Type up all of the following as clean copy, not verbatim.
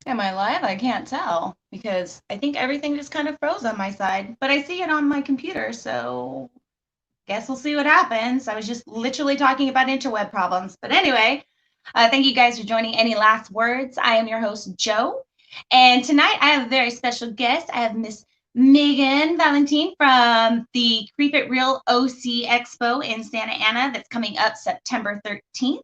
Am I live? I can't tell because I think everything just kind of froze on my side, but I see it on my computer, so guess we'll see what happens. I was just literally talking about interweb problems. But anyway, thank you guys for joining. Any last words? I am your host, Joe. And tonight I have a very special guest. I have Miss Megan Valantine from the It Real OC Expo in Santa Ana that's coming up September 13th.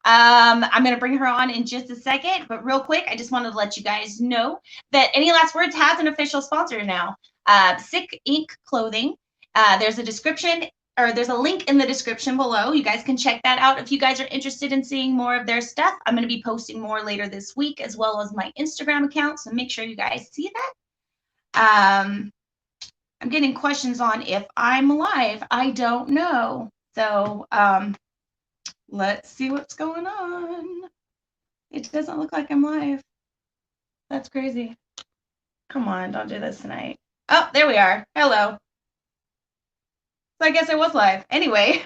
I'm going to bring her on in just a second, but real quick, I just wanted to let you guys know that Any Last Words has an official sponsor now, Sick Ink Clothing. There's a description, or there's a link in the description below. You guys can check that out if you guys are interested in seeing more of their stuff. I'm going to be posting more later this week, as well as my Instagram account, so make sure you guys see that. I'm getting questions on if I'm live. I don't know. So, let's see what's going on. It doesn't look like I'm live. That's crazy. Come on, don't do this tonight. Oh, there we are. Hello. So I guess I was live. Anyway.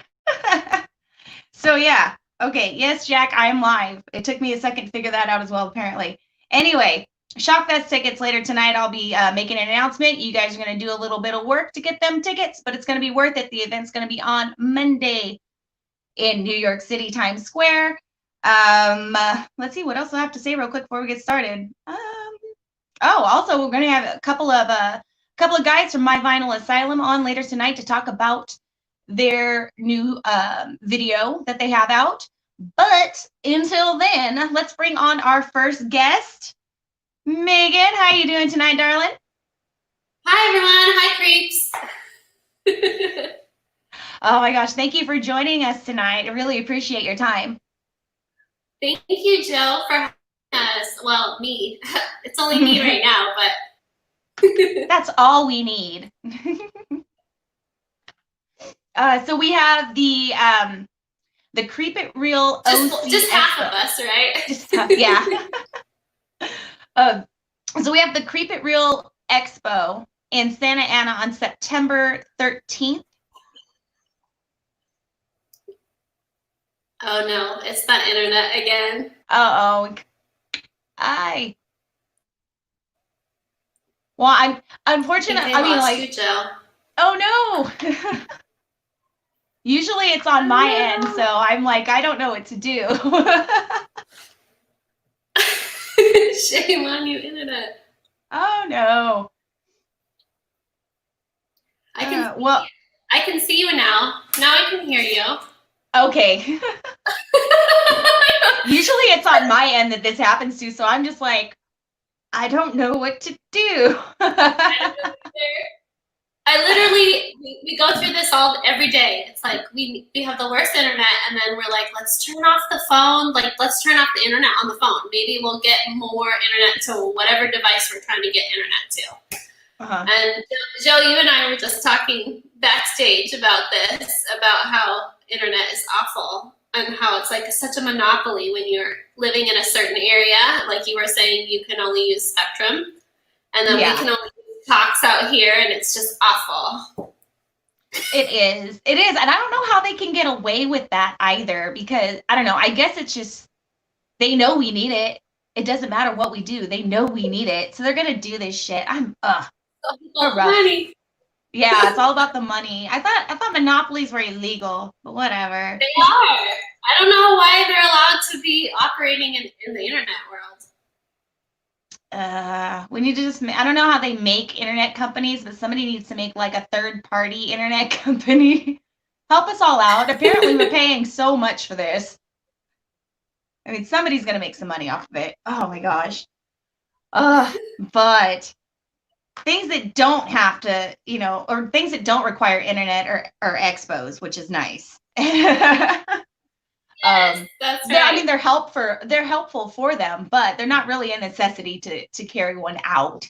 So yeah. Okay. Yes, Jack, I am live. It took me a second to figure that out as well, apparently. Anyway, Shockfest tickets later tonight. I'll be making an announcement. You guys are going to do a little bit of work to get them tickets, but it's going to be worth it. The event's going to be on Monday in New York City, Times Square. Let's see what else I have to say real quick before we get started. Also we're going to have a couple of guys from My Vinyl Asylum on later tonight to talk about their new video that they have out. But until then, let's bring on our first guest, Megan. How you doing tonight, darling? Hi everyone. Hi creeps. Oh my gosh, thank you for joining us tonight. I really appreciate your time. Thank you, Joe, for having us. Well, me. It's only me right now, but that's all we need. So we have the Creep It Real OC just half Expo. of us, right? Just half, yeah. So we have the Creep It Real Expo in Santa Ana on September 13th. Oh no, it's that internet again. Well, I'm unfortunately. I mean, like, you, Joe. Oh no. Usually it's on my end, so I'm like, I don't know what to do. Shame on you, internet. Oh no. I can see you now. Now I can hear you. Okay. Usually it's on my end that this happens to, so I'm just like, I don't know what to do. I literally, we go through this every day. It's like we have the worst internet, and then we're like, let's turn off the phone. Like, let's turn off the internet on the phone. Maybe we'll get more internet to whatever device we're trying to get internet to. And Joe, you and I were just talking backstage about this, about how internet is awful and how it's like such a monopoly when you're living in a certain area. Like you were saying, you can only use Spectrum, and then we can only talks out here, and it's just awful. It is, and I don't know how they can get away with that either, because I don't know, I guess it's just they know we need it. It doesn't matter what we do, they know we need it, so they're gonna do this shit. Money. Yeah, it's all about the money. I thought monopolies were illegal, but whatever. They are. I don't know why they're allowed to be operating in the internet world. We need to just, I don't know how they make internet companies, but somebody needs to make like a third-party internet company. Help us all out. Apparently we're paying so much for this. I mean, somebody's going to make some money off of it. Oh my gosh. But things that don't have to, or things that don't require internet or expos, which is nice. Yes, that's right. I mean, they're helpful for them, but they're not really a necessity to carry one out.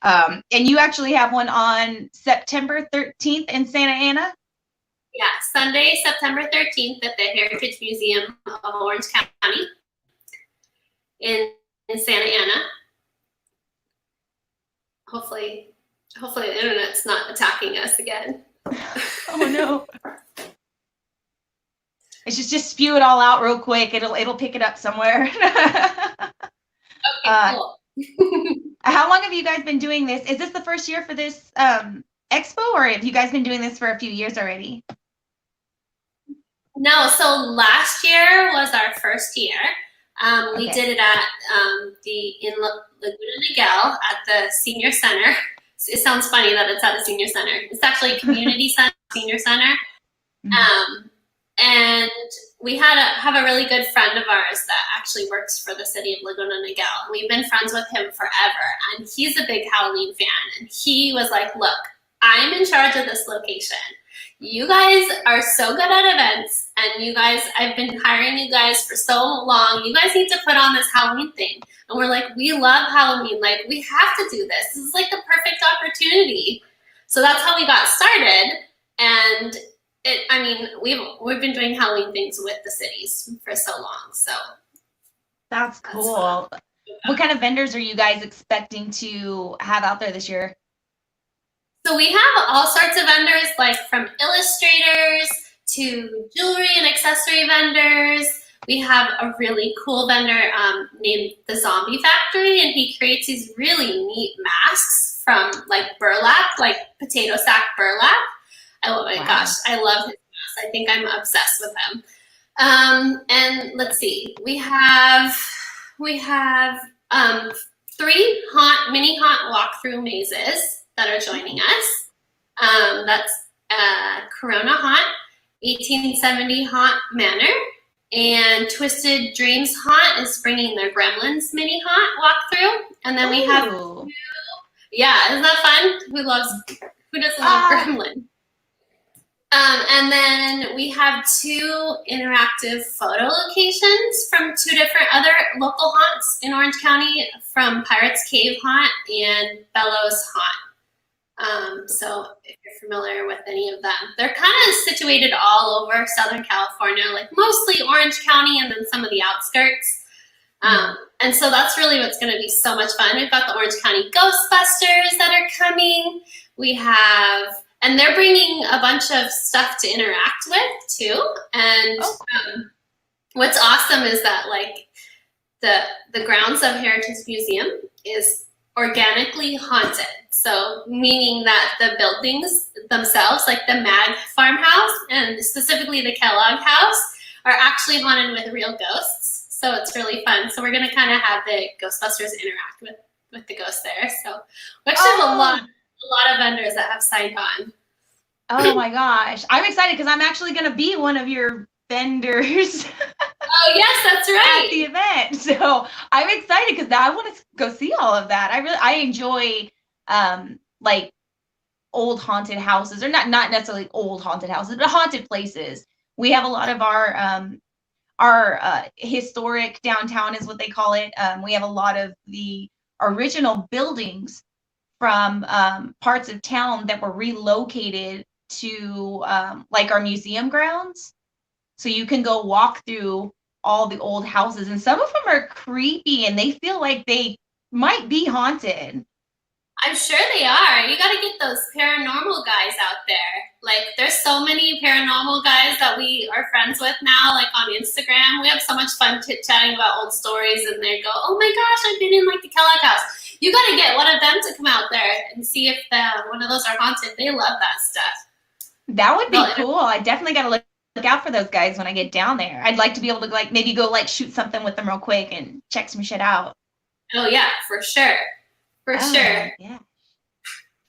And you actually have one on September 13th in Santa Ana? Yeah, Sunday, September 13th at the Heritage Museum of Orange County in Santa Ana. Hopefully the internet's not attacking us again. Oh no. It's just spew it all out real quick. It'll pick it up somewhere. Okay, cool. How long have you guys been doing this? Is this the first year for this expo, or have you guys been doing this for a few years already? No, so last year was our first year. We Okay. did it at in Laguna Niguel at the senior center. It sounds funny that it's at a senior center. It's actually a community center, senior center. Mhm. And we have a really good friend of ours that actually works for the city of Laguna Niguel. We've been friends with him forever, and he's a big Halloween fan. And he was like, "Look, I'm in charge of this location. You guys are so good at events, and I've been hiring you guys for so long. You guys need to put on this Halloween thing." And we're like, "We love Halloween. Like, we have to do this. This is like the perfect opportunity." So that's how we got started. And I mean, we've been doing Halloween things with the cities for so long. So That's cool. What kind of vendors are you guys expecting to have out there this year? So we have all sorts of vendors, like from illustrators to jewelry and accessory vendors. We have a really cool vendor named the Zombie Factory, and he creates these really neat masks from like burlap, like potato sack burlap. Oh my gosh, I love his masks. I think I'm obsessed with him. And let's see, we have three mini haunt walkthrough mazes that are joining us. That's Corona Haunt, 1870 Haunt Manor, and Twisted Dreams Haunt is bringing their Gremlins mini haunt walkthrough. And then we have, yeah, isn't that fun? Who doesn't love Gremlin? And then we have two interactive photo locations from two different other local haunts in Orange County, from Pirates Cave Haunt and Bellows Haunt. So if you're familiar with any of them, they're kind of situated all over Southern California, like mostly Orange County and then some of the outskirts. And so that's really what's going to be so much fun. We've got the Orange County Ghostbusters that are coming. And they're bringing a bunch of stuff to interact with too. And what's awesome is that like the grounds of Heritage Museum is organically haunted. So meaning that the buildings themselves, like the Mag farmhouse and specifically the Kellogg house, are actually haunted with real ghosts. So it's really fun. So we're going to kind of have the Ghostbusters interact with the ghosts there. So we actually have a lot of vendors that have signed on. Oh my gosh. I'm excited because I'm actually going to be one of your vendors. Oh, yes, that's right. At the event. So I'm excited because I want to go see all of that. I enjoy like old haunted houses, or not necessarily old haunted houses, but haunted places. We have a lot of our historic downtown is what they call it. We have a lot of the original buildings from parts of town that were relocated to like our museum grounds. So you can go walk through all the old houses, and some of them are creepy and they feel like they might be haunted. I'm sure they are. You got to get those paranormal guys out there. Like, there's so many paranormal guys that we are friends with now, like on Instagram. We have so much fun chatting about old stories, and they go, "Oh my gosh, I've been in like the Kellogg house." You got to get one of them to come out there and see if one of those are haunted. They love that stuff. That would be cool. I definitely got to look out for those guys when I get down there. I'd like to be able to like maybe go like shoot something with them real quick and check some shit out. Oh yeah, for sure. For sure. Yeah.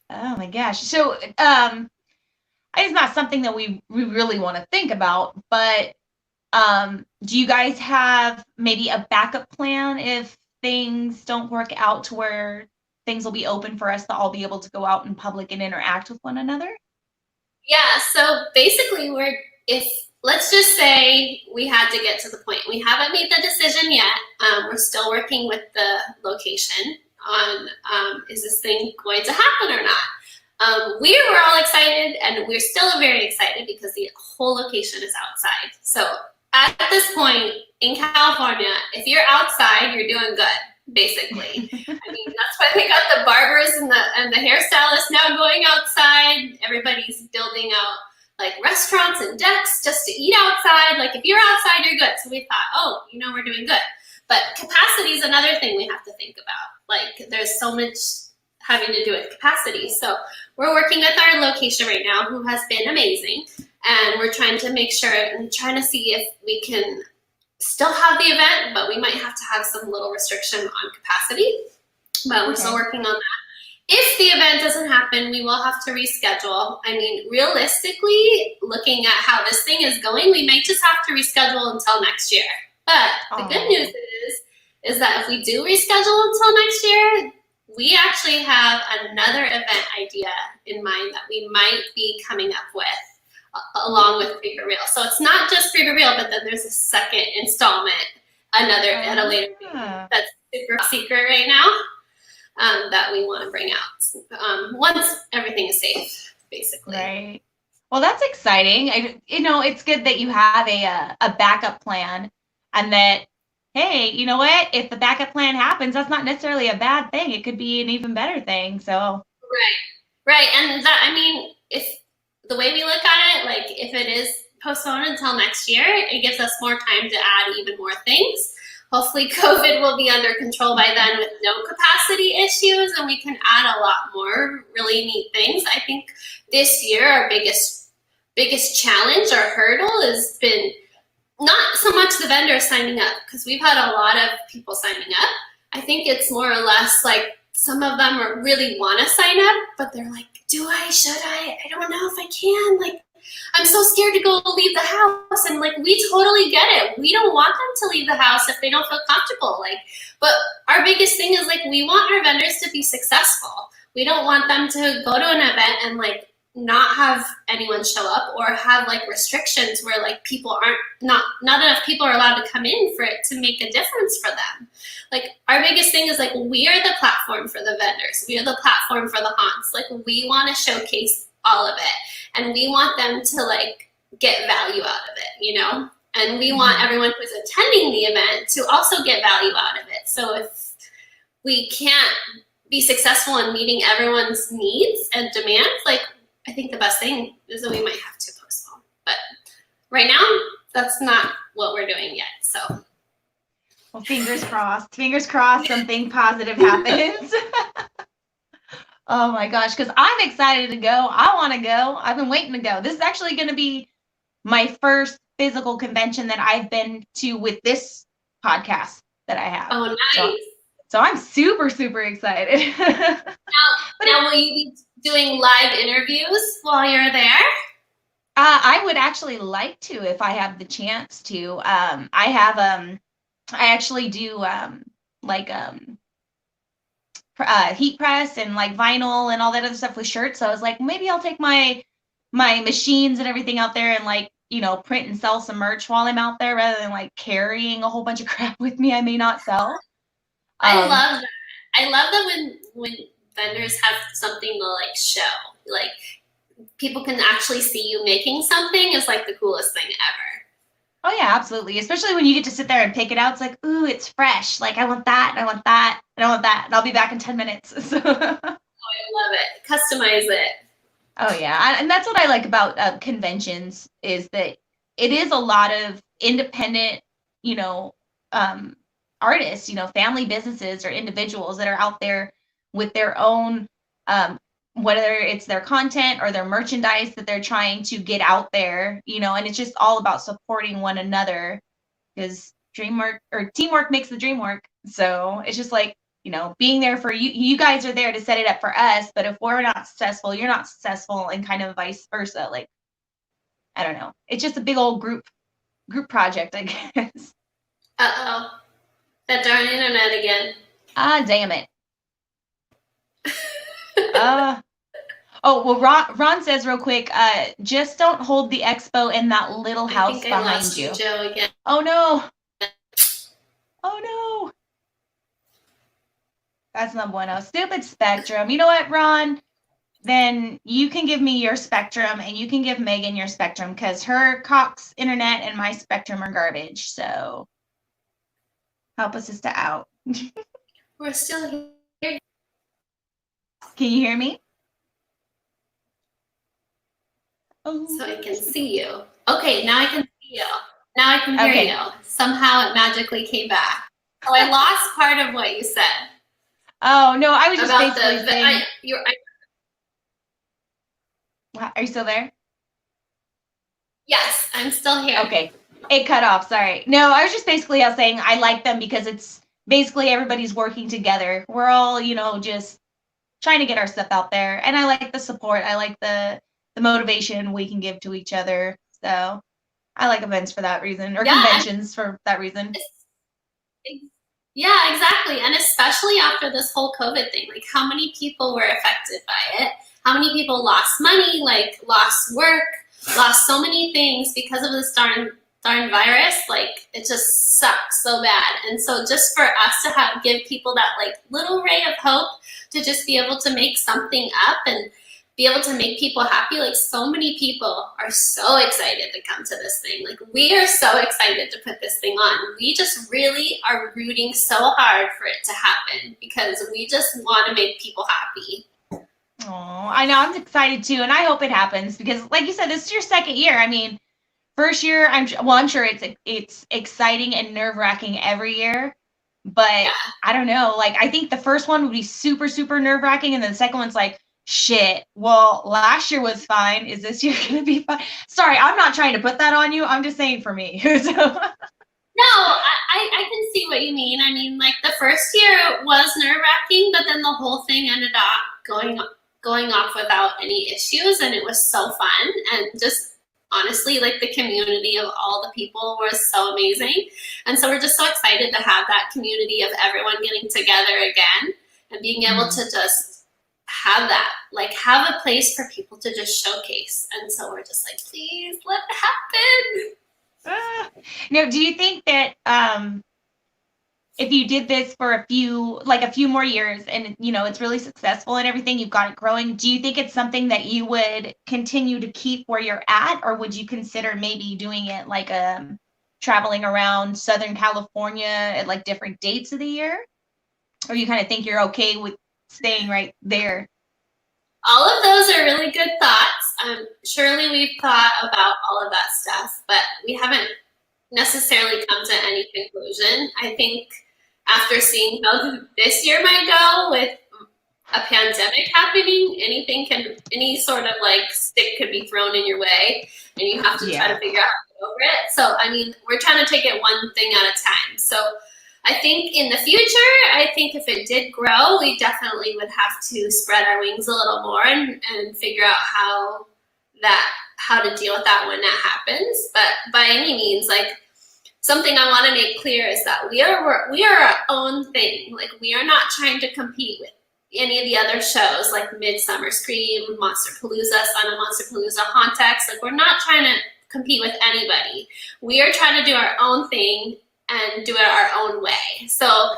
Oh my gosh. So it's not something that we really want to think about, but do you guys have maybe a backup plan if things don't work out to where things will be open for us to all be able to go out in public and interact with one another? Yeah, so basically let's just say we had to get to the point. We haven't made the decision yet. We're still working with the location on is this thing going to happen or not. We were all excited, and we're still very excited because the whole location is outside. So at this point in California, if you're outside, you're doing good, basically. I mean, that's why we got the barbers and the hairstylists now going outside. Everybody's building out like restaurants and decks just to eat outside. Like if you're outside, you're good. So we thought, we're doing good. But capacity is another thing we have to think about. Like there's so much having to do with capacity. So we're working with our location right now, who has been amazing. And we're trying to make sure and trying to see if we can still have the event, but we might have to have some little restriction on capacity. But we're still working on that. If the event doesn't happen, we will have to reschedule. I mean, realistically, looking at how this thing is going, we may just have to reschedule until next year. But the good news is that if we do reschedule until next year, we actually have another event idea in mind that we might be coming up with along with Pre Real. So it's not just Pre Real, but then there's a second installment, at a later date. That's super secret right now. That we want to bring out once everything is safe, basically. Right. Well, that's exciting. It's good that you have a backup plan, and that, hey, you know what? If the backup plan happens, that's not necessarily a bad thing. It could be an even better thing. So. Right. And that, I mean, if the way we look at it, like if it is postponed until next year, it gives us more time to add even more things. Hopefully COVID will be under control by then with no capacity issues, and we can add a lot more really neat things. I think this year our biggest challenge or hurdle has been not so much the vendors signing up, because we've had a lot of people signing up. I think it's more or less like some of them really want to sign up, but they're like, should I? I don't know if I can. Like, I'm so scared to go leave the house. And like, we totally get it. We don't want them to leave the house if they don't feel comfortable. Like, but our biggest thing is like, we want our vendors to be successful. We don't want them to go to an event and like not have anyone show up, or have like restrictions where like not enough people are allowed to come in for it to make a difference for them. Like our biggest thing is like, we are the platform for the vendors. We are the platform for the haunts. Like we want to showcase all of it, and we want them to like get value out of it, and we want everyone who's attending the event to also get value out of it. So if we can't be successful in meeting everyone's needs and demands, like I think the best thing is that we might have to postpone. But right now, that's not what we're doing yet. So, well, fingers crossed. Fingers crossed something positive happens. Oh my gosh, because I'm excited to go. I want to go. I've been waiting to go. This is actually going to be my first physical convention that I've been to with this podcast that I have. Oh, nice. So I'm super, super excited. Now, will you be doing live interviews while you're there? I would actually like to, if I have the chance to. I actually do heat press and like vinyl and all that other stuff with shirts. So I was like, maybe I'll take my machines and everything out there and like, print and sell some merch while I'm out there, rather than like carrying a whole bunch of crap with me I may not sell. I love that. I love that when vendors have something to like show, like people can actually see you making something, is like the coolest thing ever. Oh yeah, absolutely. Especially when you get to sit there and pick it out. It's like, ooh, it's fresh. Like I want that, and I want that, and I want that, and I'll be back in 10 minutes. So. Oh, I love it. Customize it. Oh yeah, and that's what I like about conventions, is that it is a lot of independent, artists, family businesses or individuals that are out there with their own, whether it's their content or their merchandise that they're trying to get out there, and it's just all about supporting one another, because teamwork makes the dream work. So it's just like, being there for you. You guys are there to set it up for us, but if we're not successful, you're not successful, and kind of vice versa. Like, I don't know. It's just a big old group project, I guess. Uh-oh. That darn internet again. Ah, damn it. Well, Ron says real quick, just don't hold the expo in that little house behind you. Joe again. Oh no. Oh no. That's not bueno. Stupid Spectrum. You know what, Ron? Then you can give me your Spectrum, and you can give Megan your Spectrum, because her Cox internet and my Spectrum are garbage. So help us sister out. We're still here. Can you hear me? Oh. So I can see you. Okay, now I can see you. Now I can hear you. Somehow it magically came back. Oh, I lost part of what you said. Oh, no, I was just About basically saying. Are you still there? Yes, I'm still here. Okay. It cut off. Sorry. No, I was just basically saying I like them because it's basically everybody's working together. We're all, just trying to get our stuff out there. And I like the support. I like the motivation we can give to each other. So I like events for that reason, or conventions for that reason. Yeah, exactly. And especially after this whole COVID thing, like how many people were affected by it? How many people lost money, like lost work, lost so many things because of this darn virus? Like it just sucks so bad. And so just for us to give people that like little ray of hope to just be able to make something up and be able to make people happy. Like so many people are so excited to come to this thing. Like we are so excited to put this thing on. We just really are rooting so hard for it to happen because we just want to make people happy. Oh, I know. I'm excited too, and I hope it happens because, like you said, this is your second year. I mean, first year, I'm sure it's exciting and nerve wracking every year, but yeah. I don't know. Like, I think the first one would be super, super nerve wracking, and then the second one's like, shit. Well, last year was fine. Is this year gonna be fine? Sorry, I'm not trying to put that on you. I'm just saying for me. No, I can see what you mean. I mean, like the first year was nerve wracking, but then the whole thing ended up going off without any issues, and it was so fun. And just honestly, like the community of all the people was so amazing. And so we're just so excited to have that community of everyone getting together again and being able to just have that, like have a place for people to just showcase. And so we're just like, please let it happen. Now, do you think that if you did this for a few more years and it's really successful and everything, you've got it growing, do you think it's something that you would continue to keep where you're at, or would you consider maybe doing it like traveling around Southern California at like different dates of the year, or you kind of think you're okay with staying right there? All of those are really good thoughts. Surely we've thought about all of that stuff, but we haven't necessarily come to any conclusion. I think after seeing how this year might go with a pandemic happening, any sort of like stick could be thrown in your way, and you have to try to figure out how to get over it. So, I mean, we're trying to take it one thing at a time. So I think in the future, I think if it did grow, we definitely would have to spread our wings a little more and figure out how to deal with that when that happens. But by any means, like something I want to make clear is that we are our own thing. Like we are not trying to compete with any of the other shows like Midsummer Scream, Monsterpalooza, Son of Monsterpalooza, Hauntex. Like we're not trying to compete with anybody. We are trying to do our own thing and do it our own way. So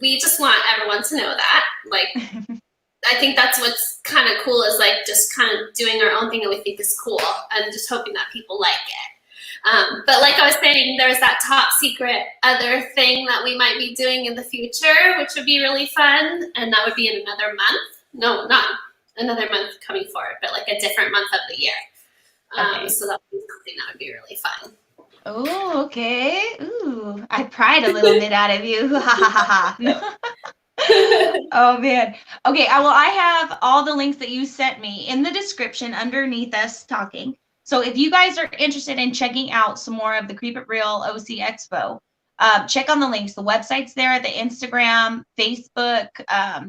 we just want everyone to know that. Like, I think that's what's kind of cool is like just kind of doing our own thing that we think is cool and just hoping that people like it. But like I was saying, there's that top secret other thing that we might be doing in the future, which would be really fun. And that would be in another month. No, not another month coming forward, but like a different month of the year. Okay. So that would be something that would be really fun. Oh, okay. Ooh, I pried a little bit out of you. Ha ha ha ha. Oh man. Okay. Well, I have all the links that you sent me in the description underneath us talking. So if you guys are interested in checking out some more of the Creep It Real OC Expo, check on the links. The website's there, the Instagram, Facebook,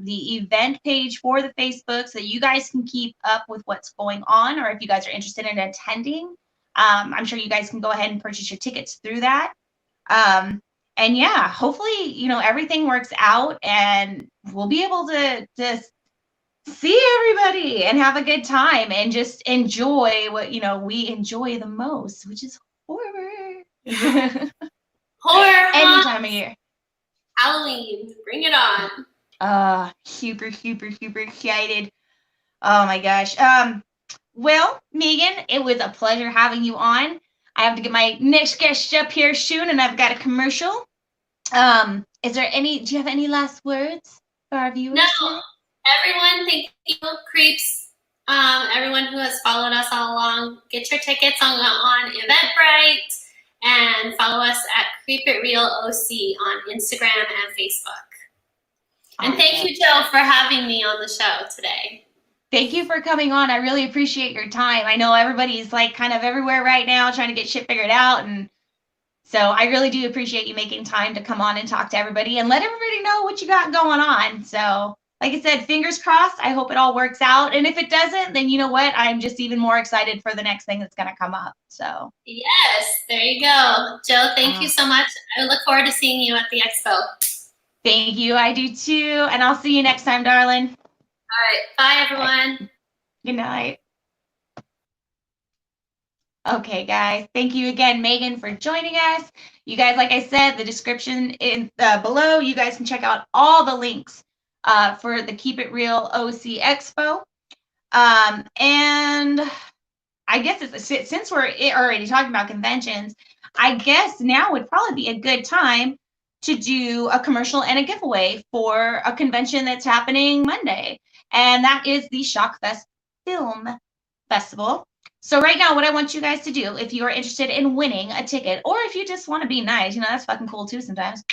the event page for the Facebook, so you guys can keep up with what's going on, or if you guys are interested in attending, I'm sure you guys can go ahead and purchase your tickets through that. And yeah, hopefully, everything works out and we'll be able to see everybody and have a good time and just enjoy what, we enjoy the most, which is horror. Horror. Any time of year. Halloween. Bring it on. Super, super, super excited. Oh my gosh. Well, Megan, it was a pleasure having you on. I have to get my next guest up here soon, and I've got a commercial. Do you have any last words for our viewers? No. Everyone, thank you, Creeps. Everyone who has followed us all along, get your tickets on Eventbrite and follow us at Keep It Real OC on Instagram and Facebook. And thank you, Joe, for having me on the show today. Thank you for coming on. I really appreciate your time. I know everybody's like kind of everywhere right now trying to get shit figured out. And so I really do appreciate you making time to come on and talk to everybody and let everybody know what you got going on. So like I said, fingers crossed. I hope it all works out. And if it doesn't, then you know what? I'm just even more excited for the next thing that's going to come up. So yes, there you go. Joe, thank you so much. I look forward to seeing you at the expo. Thank you. I do too. And I'll see you next time, darling. All right. Bye, everyone. Good night. Okay, guys. Thank you again, Megan, for joining us. You guys, like I said, the description in below, you guys can check out all the links for the Keep It Real OC Expo. And I guess since we're already talking about conventions, I guess now would probably be a good time to do a commercial and a giveaway for a convention that's happening Monday. And that is the Shockfest Film Festival. So right now, what I want you guys to do, if you are interested in winning a ticket, or if you just want to be nice, that's fucking cool too sometimes.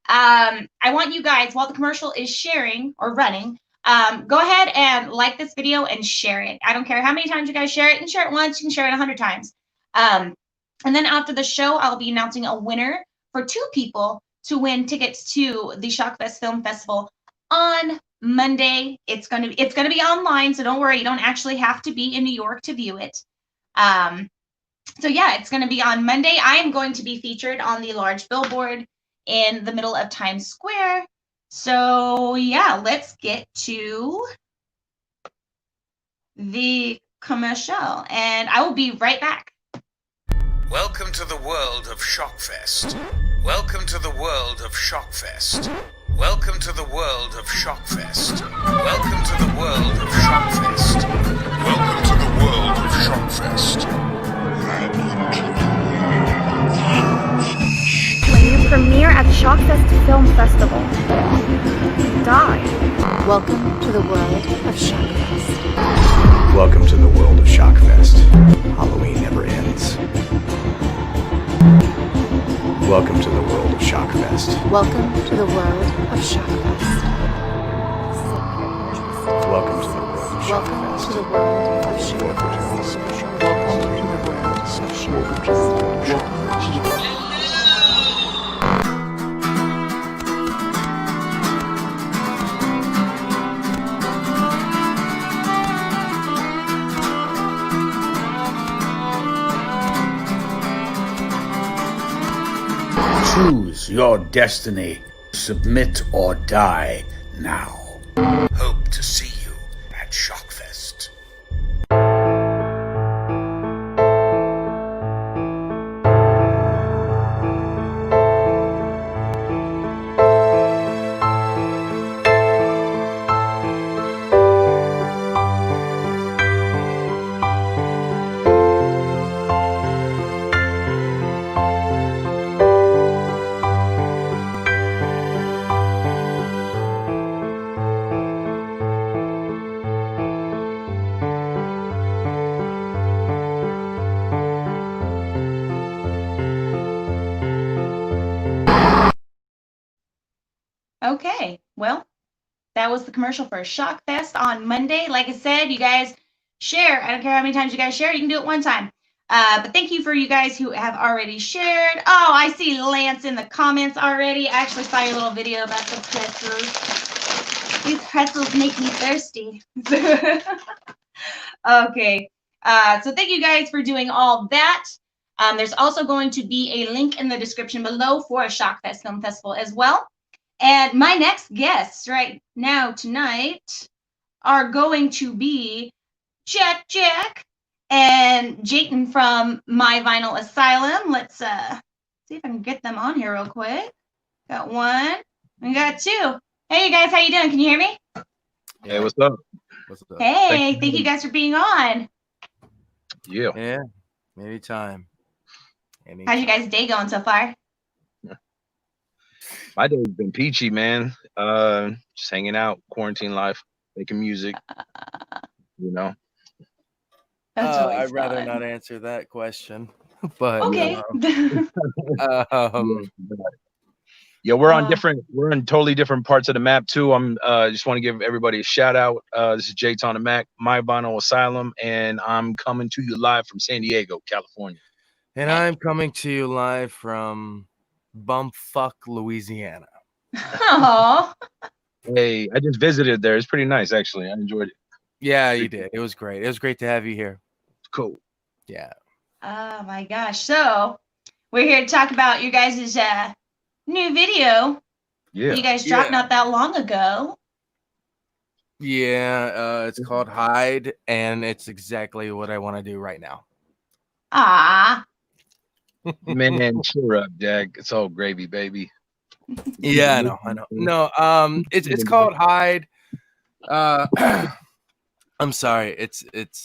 I want you guys, while the commercial is sharing or running, go ahead and like this video and share it. I don't care how many times you guys share it. You can share it once, you can share it 100 times. And then after the show, I'll be announcing a winner for 2 people to win tickets to the Shockfest Film Festival on Monday. It's gonna be online, so don't worry, you don't actually have to be in New York to view it. So yeah, it's gonna be on Monday. I am going to be featured on the large billboard in the middle of Times Square. So yeah, let's get to the commercial, and I will be right back. Welcome to the world of Shockfest. Welcome to the world of Shockfest. Welcome to the world of Shockfest. Welcome to the world of Shockfest. Welcome to the world of Shockfest. When you premiere at Shockfest Film Festival, die. Welcome to the world of Shockfest. Welcome to the world of Shockfest. Halloween never ends. Welcome to the world of Shockfest. Welcome to the world of Shockfest. Welcome to the world of Shockfest. Welcome to the world of Shockfest. Welcome to the world of Shockfest. Choose your destiny. Submit or die now. Hope to see you at Shockfest. Okay, well, that was the commercial for Shockfest on Monday. Like I said, you guys share. I don't care how many times you guys share. You can do it one time. But thank you for you guys who have already shared. Oh, I see Lance in the comments already. I actually saw your little video about the pretzels. These pretzels make me thirsty. Okay. So thank you guys for doing all that. There's also going to be a link in the description below for a Shockfest Film Festival as well. And my next guests right now tonight are going to be Jack and Jayton from My Vinyl Asylum. Let's see if I can get them on here real quick. Got one. We got two. Hey, you guys, how you doing? Can you hear me? Hey, what's up? What's up? Hey, thank you guys for being on. Yeah. Yeah. Anytime. How's your guys' day going so far? My day's been peachy, man. Just hanging out, quarantine life, making music. You know. That's always I'd rather fun. not answer that question. but Okay. Yeah, we're on Uh, we're in totally different parts of the map too. I'm just want to give everybody a shout out. This is Jay Ton Mac, my Vinyl Asylum, and I'm coming to you live from San Diego, California. and I'm coming to you live from bumfuck Louisiana. Aw. Hey, I just visited there. It's pretty nice actually. I enjoyed it. Yeah, you did. It was great. It was great to have you here. Cool. Yeah. Oh my gosh. So we're here to talk about your guys' new video Yeah. you guys dropped not that long ago. Yeah, it's called Hide, and it's exactly what I want to do right now. Ah. Man, cheer up, Jack. It's all gravy, baby. Yeah, I know. No, it's called Hide. I'm sorry.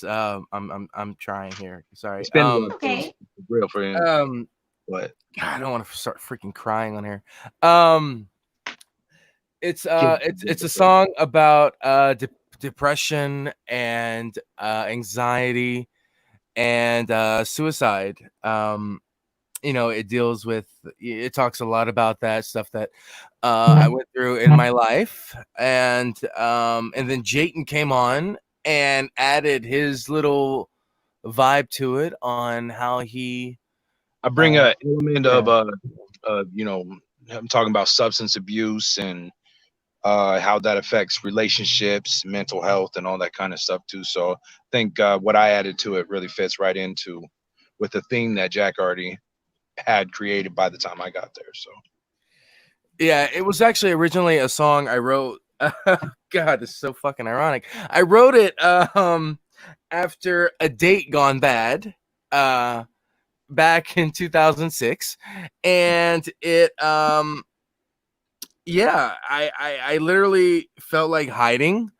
I'm trying here. Sorry. It's been Okay. real for you. What? God, I don't want to start freaking crying on here. It's a song about depression and anxiety and suicide. It deals with, it talks a lot about that stuff that I went through in my life, and then Jayton came on and added his little vibe to it on how he. I bring an element of I'm talking about substance abuse and how that affects relationships, mental health, and all that kind of stuff too. So I think what I added to it really fits right into with the theme that Jack already had created by the time I got there. So yeah, it was actually originally a song I wrote. God, it's so fucking ironic. I wrote it after a date gone bad back in 2006, and it I literally felt like hiding,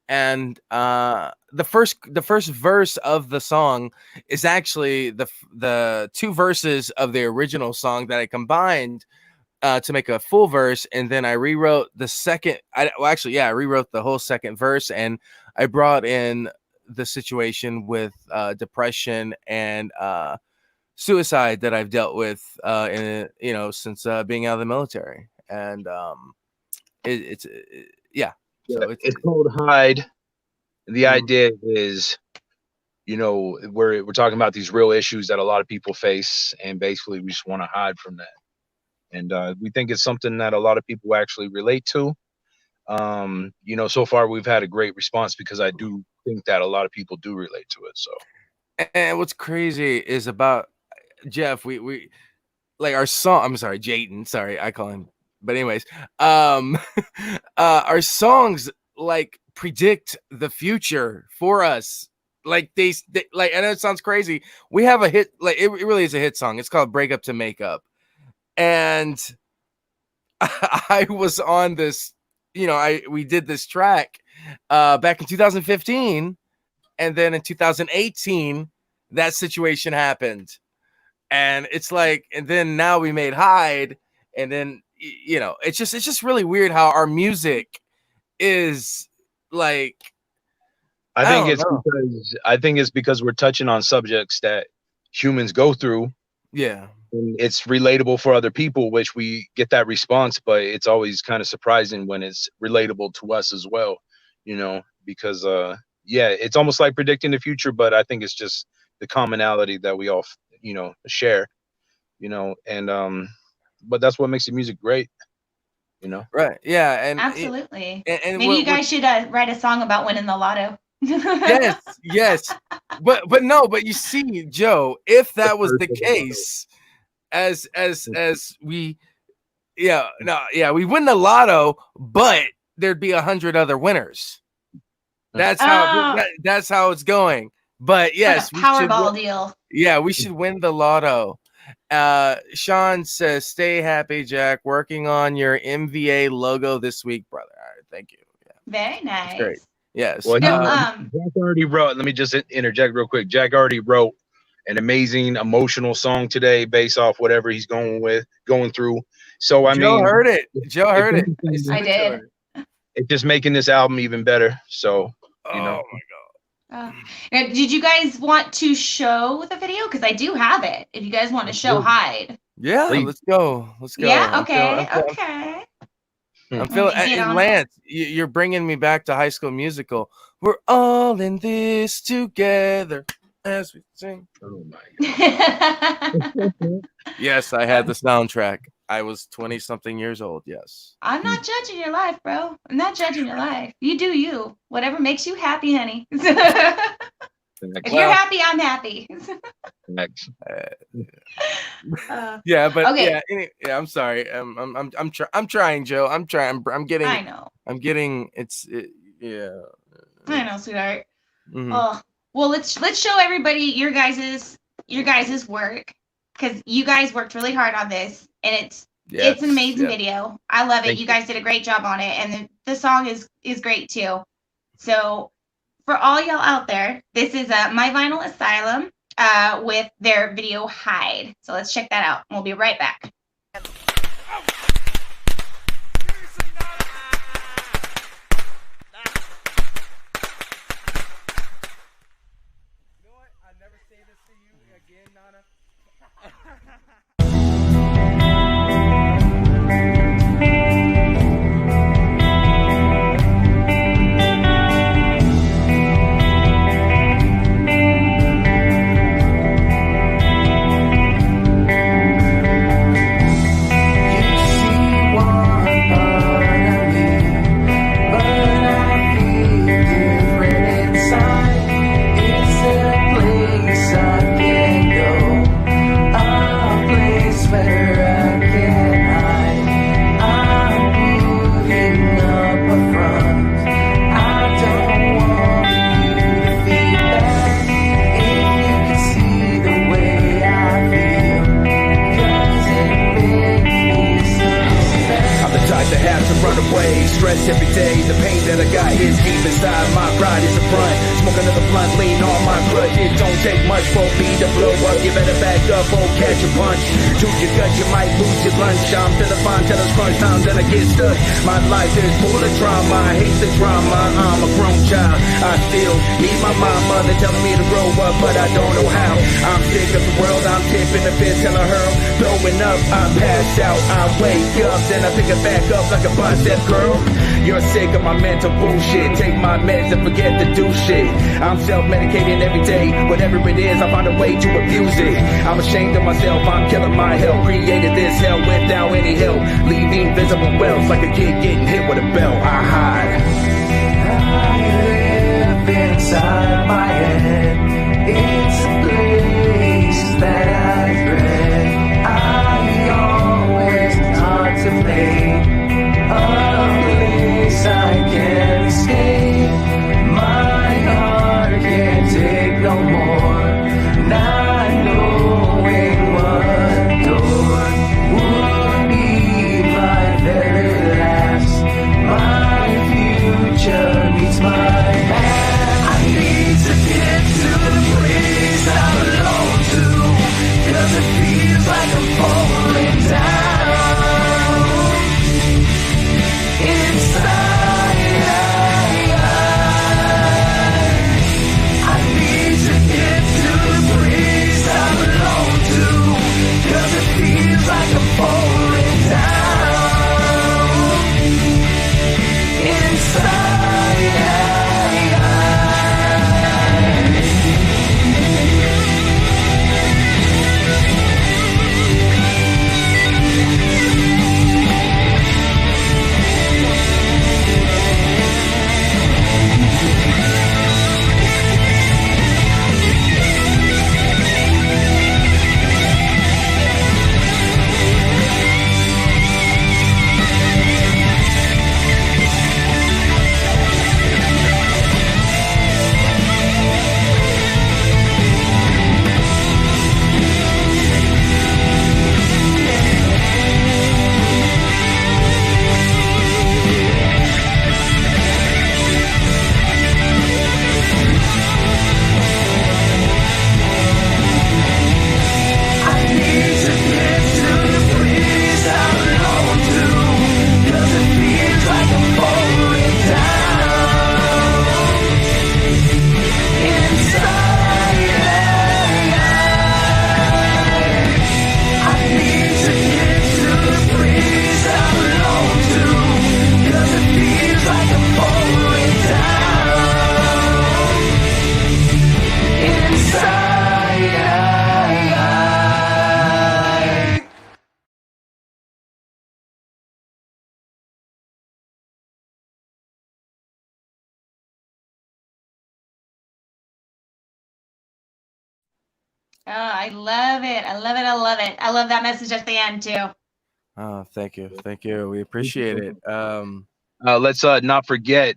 and the first verse of the song is actually the two verses of the original song that I combined to make a full verse, and then I rewrote the second. I rewrote the whole second verse, and I brought in the situation with depression and suicide that I've dealt with since being out of the military, and it's called Hide. The idea is, we're talking about these real issues that a lot of people face, and basically we just want to hide from that. And we think it's something that a lot of people actually relate to. So far we've had a great response because I do think that a lot of people do relate to it. So, and what's crazy is about Jeff, we like our song. I'm sorry, Jayton. Sorry, I call him. But anyways, our songs like predict the future for us. Like they like, I know it sounds crazy. We have a hit, like it really is a hit song. It's called "Break Up to Make Up," and I was on this. We did this track back in 2015, and then in 2018, that situation happened. And it's like, and then now we made Hide, and then it's just really weird how our music is like. I think it's because we're touching on subjects that humans go through. Yeah, and it's relatable for other people, which we get that response, but it's always kind of surprising when it's relatable to us as well. Because it's almost like predicting the future, but I think it's just the commonality that we all share, and but that's what makes the music great, right? Yeah, and absolutely. And maybe you guys should write a song about winning the lotto. yes, but you see, Joe, if that was the case, as we we win the lotto, but there'd be 100 other winners. That's how it's going. But yes, like a Powerball deal. Yeah, we should win the lotto. Sean says, "Stay happy, Jack. Working on your MVA logo this week, brother." All right, thank you. Yeah. Very nice. That's great. Yes. Well, Jack already wrote. Let me just interject real quick. Jack already wrote an amazing emotional song today, based off whatever he's going through. So Joe heard it. I did. It's just making this album even better. So Oh my god. Did you guys want to show the video? Because I do have it. If you guys want to show Hyde. Yeah, Please. let's go. Let's go. Yeah. Okay. Okay. I'm feeling, Get on Lance, you're bringing me back to High School Musical. We're all in this together as we sing. Oh my God. Yes, I had the soundtrack. I was 20-something years old. Yes. I'm not judging your life, bro. I'm not judging your life. You do you. Whatever makes you happy, honey. If you're happy, I'm happy. Next. Yeah, but okay. yeah. I'm sorry. I'm trying, Joe. I'm trying. I'm getting. I know. I'm getting. Yeah. I know, sweetheart. Mhm. Oh, well, let's show everybody your guys's work, because you guys worked really hard on this, and it's an amazing video. I love it. Thank You you. guys did a great job on it, and the song is great too. So for all y'all out there, this is My Vinyl Asylum with their video Hide. So let's check that out. We'll be right back. Stress every day, the pain that I got is deep inside. My pride is a front. Smoke another blunt, lean on my grudge. It don't take much for me to blow up. You better back up or catch a punch. Shoot your gut, you might lose your lunch. I'm feeling fine till it's crunch time, then I get stuck. My life is full of trauma. I hate the drama. I'm a grown child. I still need my mama. They're telling me to grow up, but I don't know how. I'm sick of the world. I'm tipping the fist, telling her blowing up. I pass out. I wake up, then I pick it back up like a bicep girl. You're sick of my mental bullshit. Take my meds and forget to do shit. I'm self-medicating every day. Whatever it is, I find a way to abuse it. I'm ashamed of myself. I'm killing my health. Created this hell without any help. Leaving visible wells like a kid getting hit with a bell. I hide. I live inside my head. It's a place that I dread. I always contemplate a place I can't escape. My heart can't take no more. Not knowing what door would be my very last. My future needs my hand. I need to Oh, I love it. I love it. I love it. I love that message at the end too. Oh, thank you. Thank you. We appreciate it. Let's not forget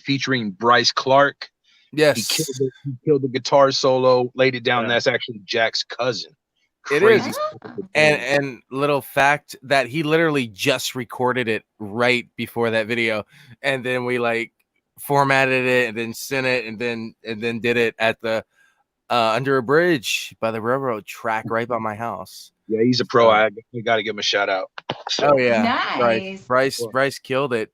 featuring Bryce Clark. He Yes, killed the guitar solo, laid it down. Yeah. That's actually Jack's cousin. it is. Crazy. And little fact that he literally just recorded it right before that video, and then we like formatted it and then sent it and then did it at the under a bridge by the railroad track right by my house. Yeah, he's a pro. I got to give him a shout out. Oh yeah, Nice. Bryce killed it.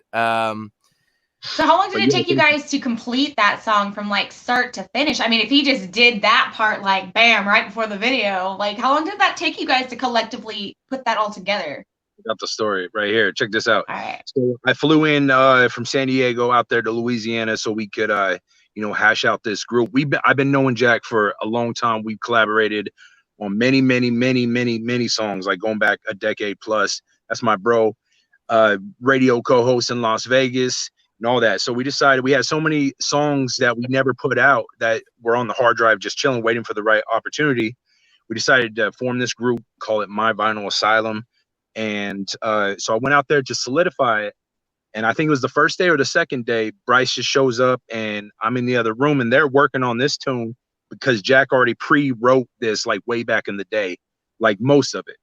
So how long did it take you guys to complete that song from like start to finish? I mean, if he just did that part like bam right before the video, like how long did that take you guys to collectively put that all together? Got the story right here. Check this out. All right. So I flew in from San Diego out there to Louisiana so we could hash out this group. I've been knowing Jack for a long time. We've collaborated on many songs, like going back a decade plus. That's my bro. Radio co-host in Las Vegas and all that. So we decided we had so many songs that we never put out that were on the hard drive just chilling, waiting for the right opportunity. We decided to form this group, call it My Vinyl Asylum. And so I went out there to solidify it. And I think it was the first day or the second day, Bryce just shows up and I'm in the other room and they're working on this tune because Jack already pre-wrote this like way back in the day, like most of it.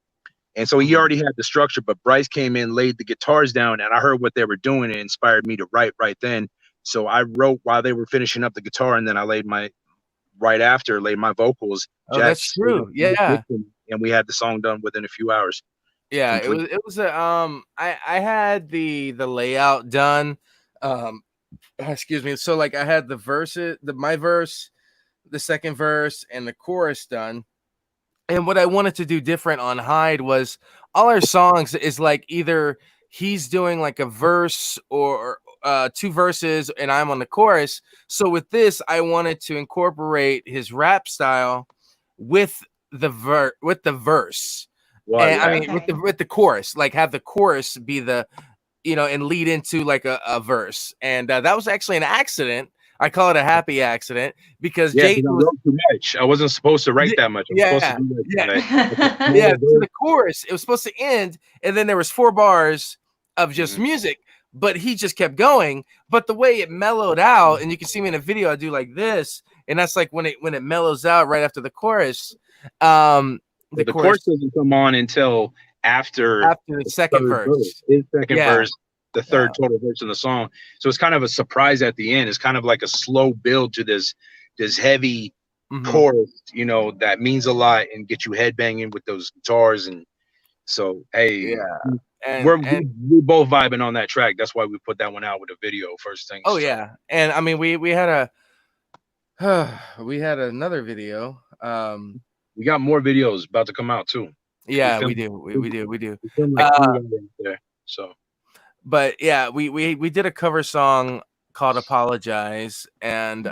And so he already had the structure, but Bryce came in, laid the guitars down, and I heard what they were doing. It inspired me to write right then. So I wrote while they were finishing up the guitar, and then I laid my vocals. Oh, that's true. Yeah. And we had the song done within a few hours. Yeah, it was a I had the layout done. Excuse me. So like I had the verses, my verse, the second verse, and the chorus done. And what I wanted to do different on Hyde was all our songs is like either he's doing like a verse or two verses and I'm on the chorus. So with this, I wanted to incorporate his rap style with the verse. Wow, And, yeah. I mean, with the chorus, like have the chorus be the, and lead into like a verse. And that was actually an accident. I call it a happy accident because Jake wrote too much. I wasn't supposed to write that much. Yeah. So the chorus, it was supposed to end, and then there was 4 bars of just music, but he just kept going. But the way it mellowed out, and you can see me in a video, I do like this, and that's like when it mellows out right after the chorus. The chorus doesn't come on until after the second verse. His second verse. The third total verse in the song. So it's kind of a surprise at the end. It's kind of like a slow build to this heavy chorus, that means a lot and get you headbanging with those guitars. And so, hey, we're both vibing on that track. That's why we put that one out with a video first thing. Oh, yeah. And I mean, we had another video. We got more videos about to come out too. Yeah, we do. We do. So. But yeah, we did a cover song called "Apologize" and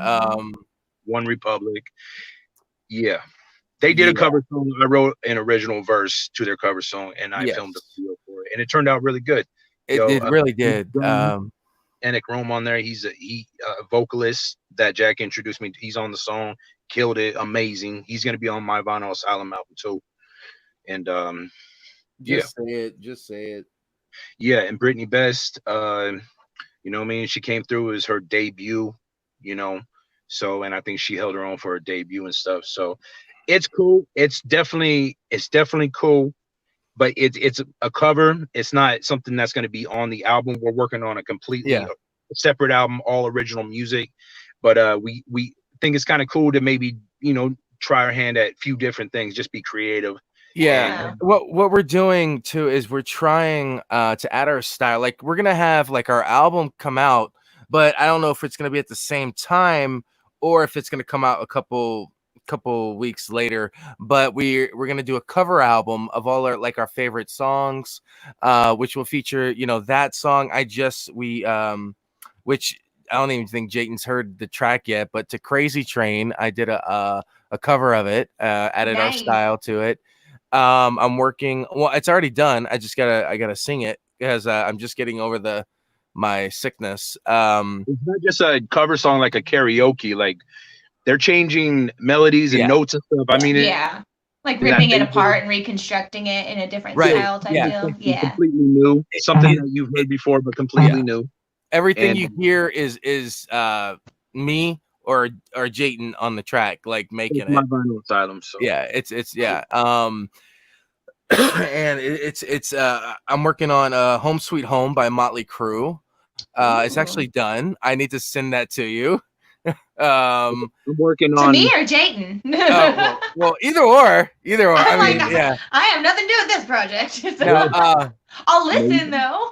One Republic. Yeah, they did a cover song. I wrote an original verse to their cover song, and I filmed a video for it, and it turned out really good. It really did. Enic Rome on there. He's a vocalist that Jack introduced me to. He's on the song, killed it, amazing. He's gonna be on my Vinyl Asylum album too. And just say it. Yeah, and Brittany Best, she came through as her debut, so, and I think she held her own for her debut and stuff. So it's cool. It's definitely cool, but it's a cover. It's not something that's going to be on the album. We're working on a completely separate album, all original music. But we think it's kind of cool to maybe, try our hand at a few different things, just be creative. Yeah. What we're doing too is we're trying to add our style. Like we're gonna have like our album come out, but I don't know if it's gonna be at the same time or if it's gonna come out a couple weeks later. But we're gonna do a cover album of all our favorite songs, which will feature that song which I don't even think Jayton's heard the track yet, but to Crazy Train I did a cover of it, added our style to it. I'm working. Well, it's already done. I gotta sing it because I'm just getting over my sickness. It's not just a cover song like a karaoke. Like they're changing melodies and notes and stuff. I mean, like ripping it apart and reconstructing it in a different style type deal. Yeah, completely new, something that you've heard before, but completely new. Everything you hear is me or Jayton on the track, like making it. My Vinyl Asylum. So yeah, it's and it's I'm working on Home Sweet Home by Motley Crue. It's actually done. I need to send that to you. I'm working on to me or Jayton. well, either or. I mean, I have nothing to do with this project. I'll listen though.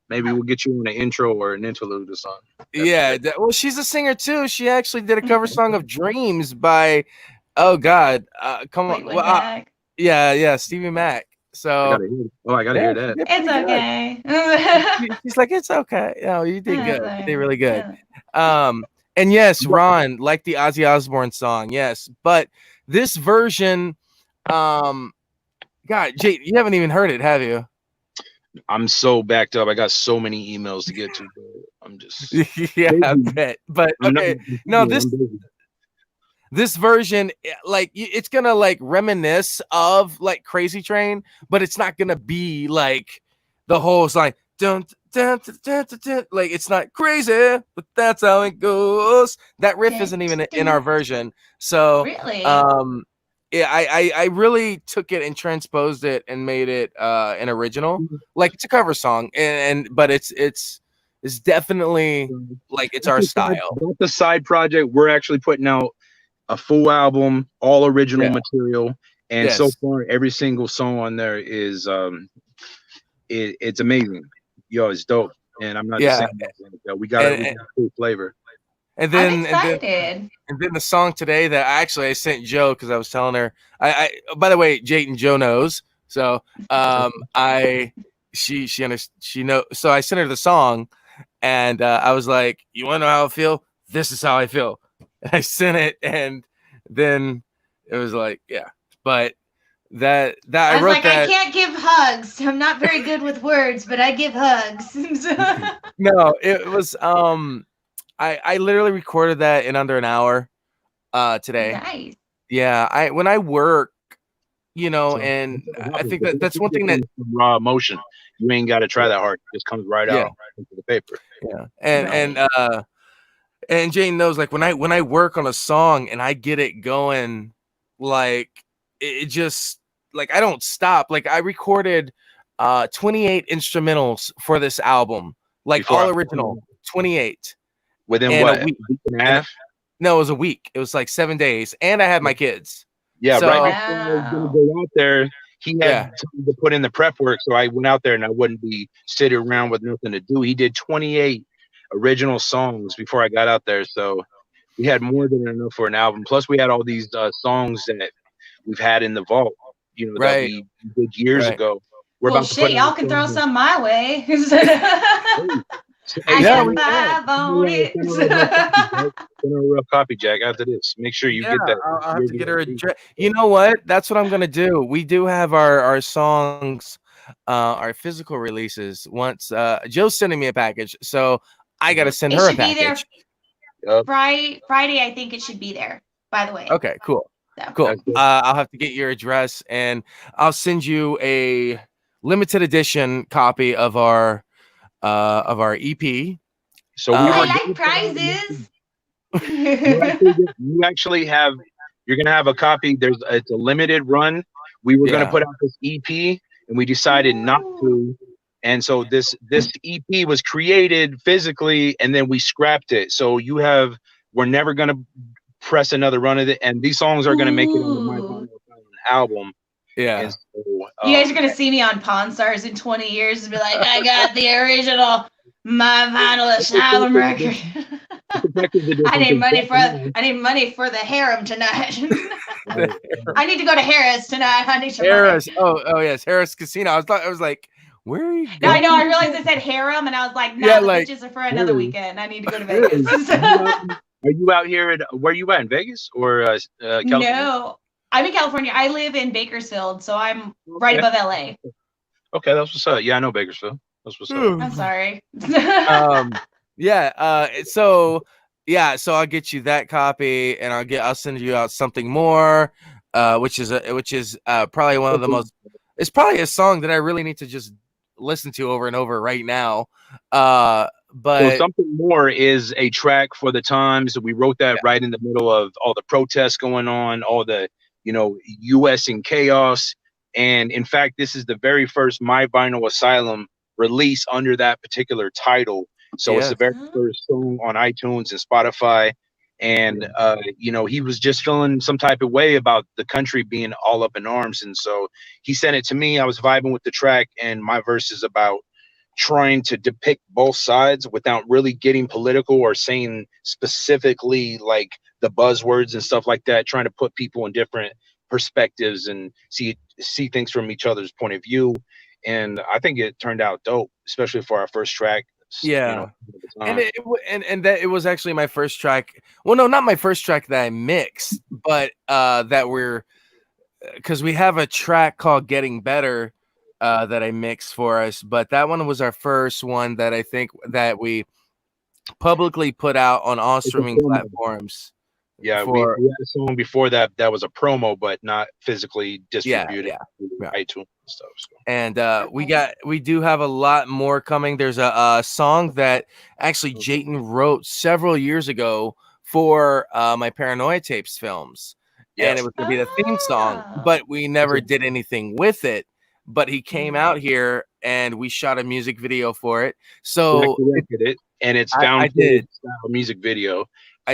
Maybe we'll get you on an intro or an interlude or something. Yeah, well, she's a singer too. She actually did a cover song of Dreams by, oh God, come on, yeah, Stevie Mac. So I gotta hear that. It's okay. She's like, it's okay. No, you did good. You did really good. And yes, Ron, like the Ozzy Osbourne song, yes, but this version, God, Jay, you haven't even heard it, have you? I'm so backed up. I got so many emails to get to. I'm just I bet. But okay, this version, like, it's gonna like reminisce of like Crazy Train, but it's not gonna be like the whole like dun, dun, dun, dun, dun, dun. Like, it's not crazy, but that's how it goes. That riff isn't even in our version. So really, yeah, I really took it and transposed it and made it an original. Like, it's a cover song, but it's definitely like it's our style. That's the side project. We're actually putting out a full album, all original material, and so far every single song on there is it's amazing. Yo, it's dope, and I'm not just saying that. We got a cool flavor. And then, I'm and then the song today that I sent Joe, because I was telling her. By the way, Jayton, Joe knows. So she knows. So I sent her the song, and I was like, "You want to know how I feel? This is how I feel." And I sent it, and then it was like, yeah. But that I wrote like, I can't give hugs. I'm not very good with words, but I give hugs. No, it was I literally recorded that in under an hour today. Nice. Yeah, when I work, and I think that's one thing that raw emotion. You ain't got to try that hard. It just comes right out into the paper. Yeah. And Jane knows, like, when I work on a song and I get it going, like, it just, like, I don't stop. Like, I recorded 28 instrumentals for this album, like all original, 28. Within what, a week and a half? No, it was a week. It was like 7 days, and I had my kids. Yeah, so, right before I was gonna go out there, he had time to put in the prep work, so I went out there and I wouldn't be sitting around with nothing to do. He did 28 original songs before I got out there, so we had more than enough for an album. Plus, we had all these songs that we've had in the vault, that we did years ago. We're about to put y'all can throw some my way. I got 5 on it. A real copy, Jack. After this, make sure you get that. I'll have to get her address. You know what? That's what I'm gonna do. We do have our songs, our physical releases. Once Joe's sending me a package, so I gotta send her a package. Friday, I think it should be there. By the way. Okay, cool. So. Cool. I'll have to get your address, and I'll send you a limited edition copy of our EP. So I like prizes. You actually have, you're gonna have a copy. It's a limited run. We were gonna put out this EP, and we decided not to. And so this EP was created physically, and then we scrapped it. So we're never gonna press another run of it, and these songs are gonna make it on the My Vinyl album. Yeah. So, you guys are gonna see me on Pawn Stars in 20 years and be like, I got the original My Vinyl Asylum record. I need money for the harem tonight. I need to go to Harris tonight. I need some Harris. money. Oh yes, Harris Casino. I was like, where are you going? No, I know. I realized I said harem, and I was like, no, the bitches are for another weekend. I need to go to Vegas. Are you out here? Where are you at, in Vegas or California? No. I'm in California. I live in Bakersfield, so I'm right above LA. Okay, that's what's up. Yeah, I know Bakersfield. That's what's up. I'm sorry. So Yeah, so I'll get you that copy, and I'll send you out something more, which is probably one of the most. It's probably a song that I really need to just listen to over and over right now. So But something more is a track for the times. We wrote that right in the middle of all the protests going on, all the U.S. in chaos. And in fact, this is the very first My Vinyl Asylum release under that particular title. So it's the very first song on iTunes and Spotify. And he was just feeling some type of way about the country being all up in arms. And so he sent it to me. I was vibing with the track, and my verse is about trying to depict both sides without really getting political or saying specifically like the buzzwords and stuff like that, trying to put people in different perspectives and see things from each other's point of view. And I think it turned out dope, especially for our first track. yeah, and it was actually my first track. Well, no, not my first track that I mixed, but because we have a track called Getting Better that I mixed for us, but that one was our first one that I think that we publicly put out on all streaming platforms. Yeah, we had a song before that was a promo, but not physically distributed iTunes and stuff. So. And we do have a lot more coming. There's a song that actually Jayton wrote several years ago for my Paranoia Tapes films, and it was going to be the theme song, but we never did anything with it. But he came out here and we shot a music video for it. So and it's found style music video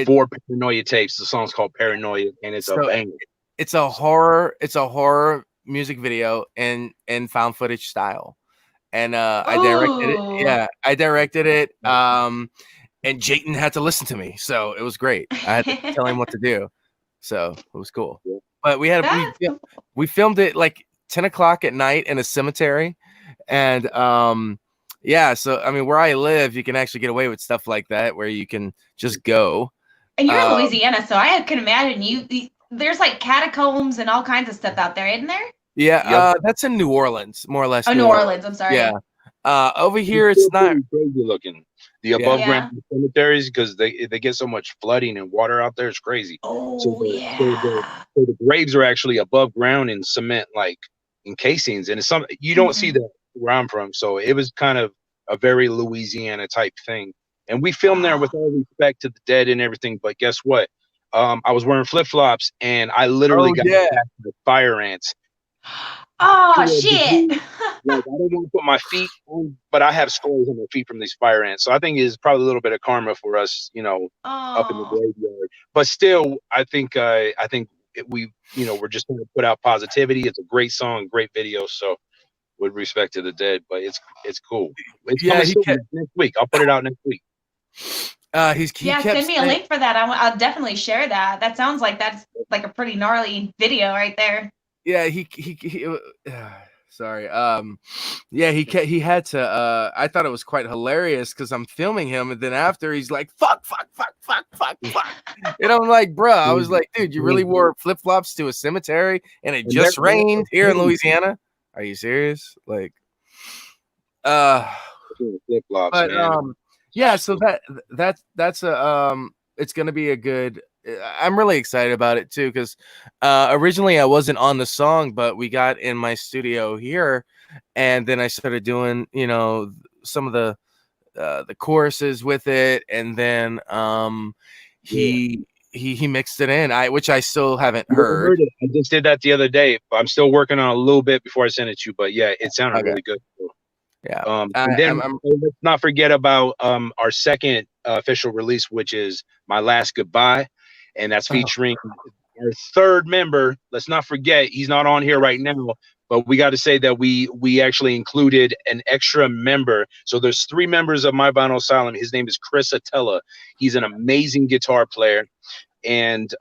for Paranoia Tapes. The song's called Paranoia, and it's a banger. It's a horror music video in found footage style. And I directed it. Yeah, I directed it. And Jayton had to listen to me. So it was great. I had to tell him what to do. So it was cool. But we filmed it like 10 o'clock at night in a cemetery. And so I mean, where I live, you can actually get away with stuff like that, where you can just go. And you're in Louisiana, so I can imagine there's like catacombs and all kinds of stuff out there, isn't there? Yeah, that's in New Orleans, more or less. Oh, New Orleans. I'm sorry. Yeah. Over here, it's not crazy looking. The above ground cemeteries, because they get so much flooding and water out there, it's crazy. Oh, so the graves are actually above ground in cement, like encasings, and it's something you don't see that where I'm from. So it was kind of a very Louisiana type thing, and we filmed there with all respect to the dead and everything. But guess what? I was wearing flip flops, and I literally got attacked by fire ants. Oh shit! Like, I don't want to put my feet on, but I have scars on my feet from these fire ants. So I think it's probably a little bit of karma for us, up in the graveyard. But still, I think we're just going to put out positivity. It's a great song, great video. So with respect to the dead, but it's cool. It's next week. I'll put it out next week. Send me a link for that. I'll definitely share that. That sounds like that's like a pretty gnarly video right there. Yeah, he sorry. He had to. I thought it was quite hilarious because I'm filming him, and then after he's like, fuck. And I'm like, bro, I was like, dude, you really wore flip flops to a cemetery, and it just rained here in Louisiana? Are you serious? Like, flip flops, man. Yeah. So that's it's gonna be a good. I'm really excited about it too, because originally I wasn't on the song, but we got in my studio here, and then I started doing, some of the choruses with it, and then he mixed it in, which I still haven't heard. I just did that the other day. I'm still working on a little bit before I send it to you, but yeah, it sounded really good. Yeah. And then let's not forget about our second official release, which is My Last Goodbye. And that's featuring our third member. Let's not forget, he's not on here right now, but we got to say that we actually included an extra member. So there's 3 members of My Vinyl Asylum. His name is Chris Attella. He's an amazing guitar player. And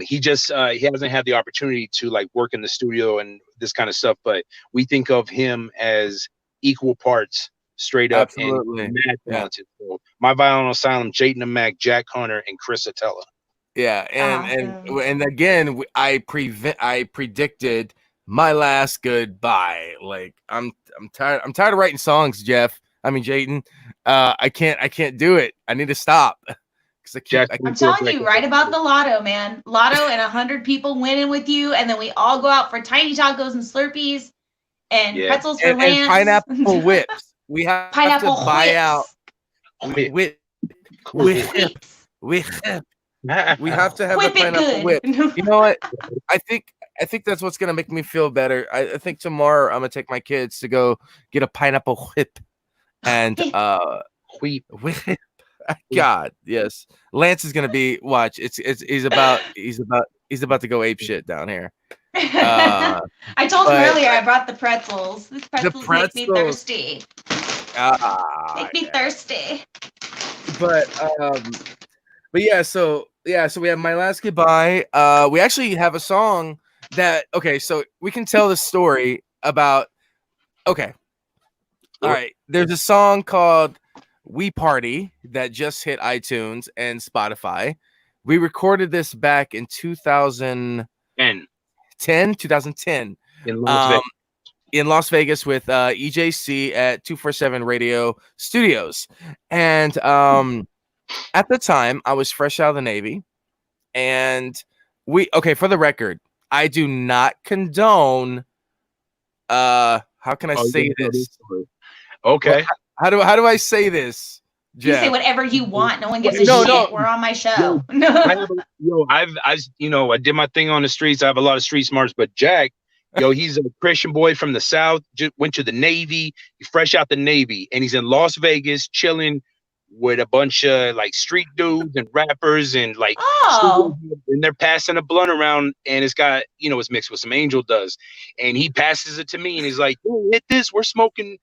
he hasn't had the opportunity to like work in the studio and this kind of stuff, but we think of him as equal parts, straight up. Absolutely. And mad talented. So My Vinyl Asylum, Jayton and Mac, Jack Hunter, and Chris Attella. Yeah, and again, I predicted My Last Goodbye. Like I'm tired of writing songs, Jeff. I mean Jayton. I can't do it. I need to stop. I'm telling you, right about the lotto, man. Lotto and 100 people winning with you, and then we all go out for tiny tacos and Slurpees and pretzels for Lance. And pineapple whips. We have pineapple to buy whips. out whip. We have to have Whip the it pineapple good. whip. You know what? I think that's what's gonna make me feel better. I think tomorrow I'm gonna take my kids to go get a pineapple whip and whip. God, yes. Lance is gonna be he's about to go ape shit down here. I told him earlier I brought the pretzels. These pretzels make me thirsty. Make me thirsty. But yeah, so we have My Last Goodbye. We actually have a song that so we can tell the story about all right. There's a song called We Party that just hit iTunes and Spotify. We recorded this back in 2010 in Las Vegas with EJC at 247 Radio Studios. And at the time, I was fresh out of the Navy. And for the record, I do not condone how can I say this? Okay. How do I say this? You say whatever you want. No one gives a No. shit. We're on my show. I did my thing on the streets. I have a lot of street smarts, but Jack, he's a Christian boy from the South, just went to the Navy, he's fresh out the Navy, and he's in Las Vegas chilling with a bunch of like street dudes and rappers and like, and they're passing a blunt around, and it's got, it's mixed with some Angel Dust, and he passes it to me, and he's like, "Yo, hit this, we're smoking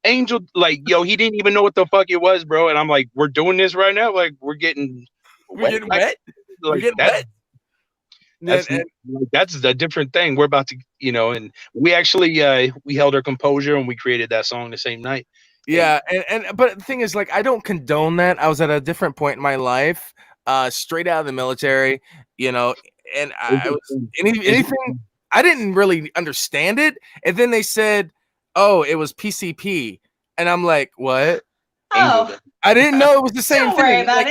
Angel." Like, he didn't even know what the fuck it was, bro. And I'm like, we're doing this right now, like we're getting wet. Like, that's a different thing. We're about to, and we actually we held our composure and we created that song the same night. Yeah, but the thing is, like, I don't condone that. I was at a different point in my life, straight out of the military, and I was anything. I didn't really understand it, and then they said, "Oh, it was PCP," and I'm like, "What?" Oh, I didn't know it was the same don't worry thing. about Like,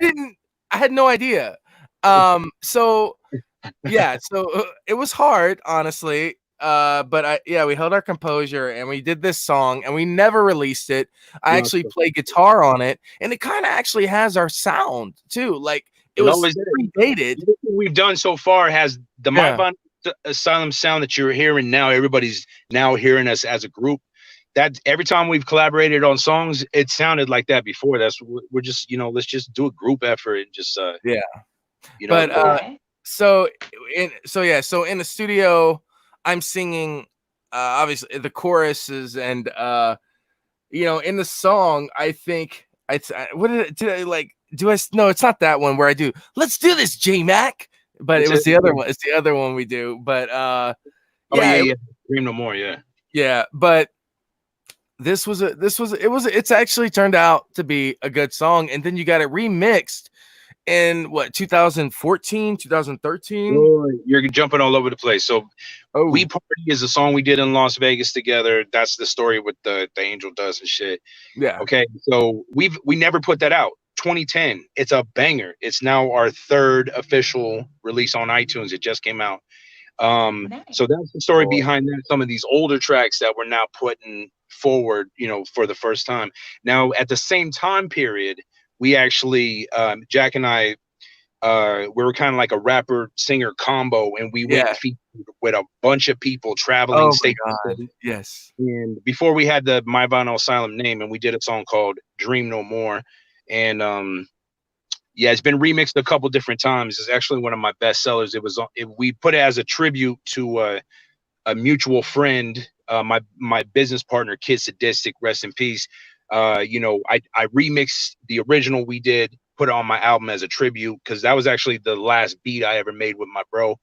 it. I had no idea. So it was hard, honestly. But we held our composure and we did this song and we never released it. I actually played guitar on it, and it kind of actually has our sound too. Like, it was predated. Everything we've done so far has the Vinyl Asylum sound that you're hearing now. Everybody's now hearing us as a group. That every time we've collaborated on songs, it sounded like that before. We're just, let's just do a group effort and just So in the studio, I'm singing obviously the choruses, and in the song, I think no, it's not that one where I do "Let's do this, J-Mac," but it was the other one. It's the other one we do. But Dream No More, yeah. But it's actually turned out to be a good song, and then you got it remixed in 2014, 2013. Oh, you're jumping all over the place. So We Party is a song we did in Las Vegas together. That's the story with the Angel Dust and shit. Yeah. Okay. So we never put that out. 2010. It's a banger. It's now our third official release on iTunes. It just came out. Nice. So that's the story behind that. Some of these older tracks that we're now putting forward, for the first time. Now, at the same time period, we actually, Jack and I, we were kind of like a rapper singer combo, and we went featured with a bunch of people traveling state. Yes. And before we had the My Vinyl Asylum name, and we did a song called Dream No More. And it's been remixed a couple different times. It's actually one of my best sellers. We put it as a tribute to a mutual friend, my business partner, Kid Sadistic, rest in peace. I remixed the original we did, put it on my album as a tribute, because that was actually the last beat I ever made with my bro.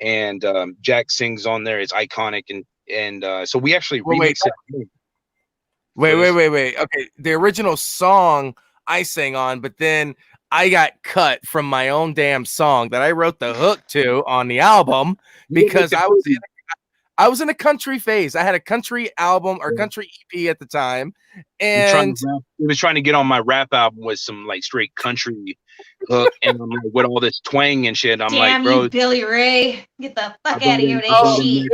And Jack sings on there. It's iconic, and so we actually remixed it. Wait. Okay, the original song I sang on, but then I got cut from my own damn song that I wrote the hook to on the album because I was in a country phase. I had a country album or country EP at the time, and he was trying to get on my rap album with some like straight country hook and I'm like, with all this twang and shit. I'm Damn like, bro, you, Billy Ray, get the fuck out of here with that shit.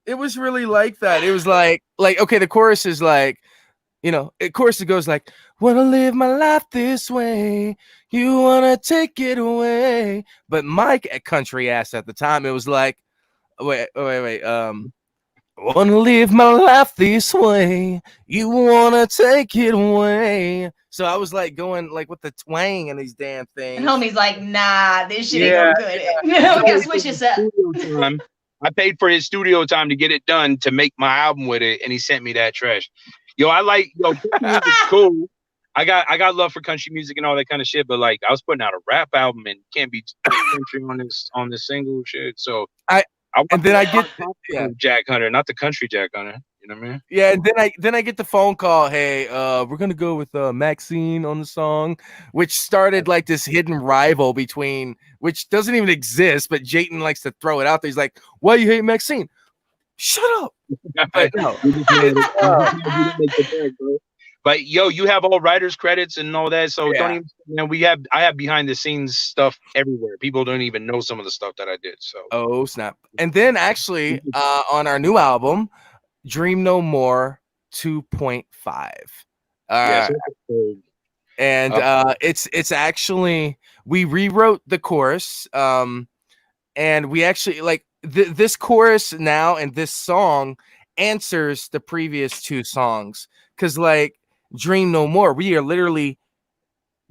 It was really like that. It was like okay, the chorus is like, you know, of course it goes like, wanna live my life this way, you wanna take it away. But my country ass at the time, it was like, wait. Wanna live my life this way, you wanna take it away. So I was like going like with the twang and these damn things. And homie's like, nah, this shit ain't gonna good. No, we gotta switch this up. I paid for his studio time to get it done to make my album with it, and he sent me that trash. Country music's cool. I got love for country music and all that kind of shit, but like I was putting out a rap album and can't be country on this single shit. So I get Jack Hunter, not the country Jack Hunter. You know what I mean? Yeah, and then I get the phone call. Hey, we're gonna go with Maxine on the song, which started like this hidden rival between, which doesn't even exist, but Jayton likes to throw it out there. He's like, "Why you hate Maxine? Shut up!" But no. But yo, you have all writers credits and all that, so don't even. You know, I have behind the scenes stuff everywhere. People don't even know some of the stuff that I did. So oh snap! And then actually, on our new album, Dream No More 2.5. And it's actually, we rewrote the chorus, and we actually like this chorus now, and this song answers the previous two songs, because like Dream No More, we are literally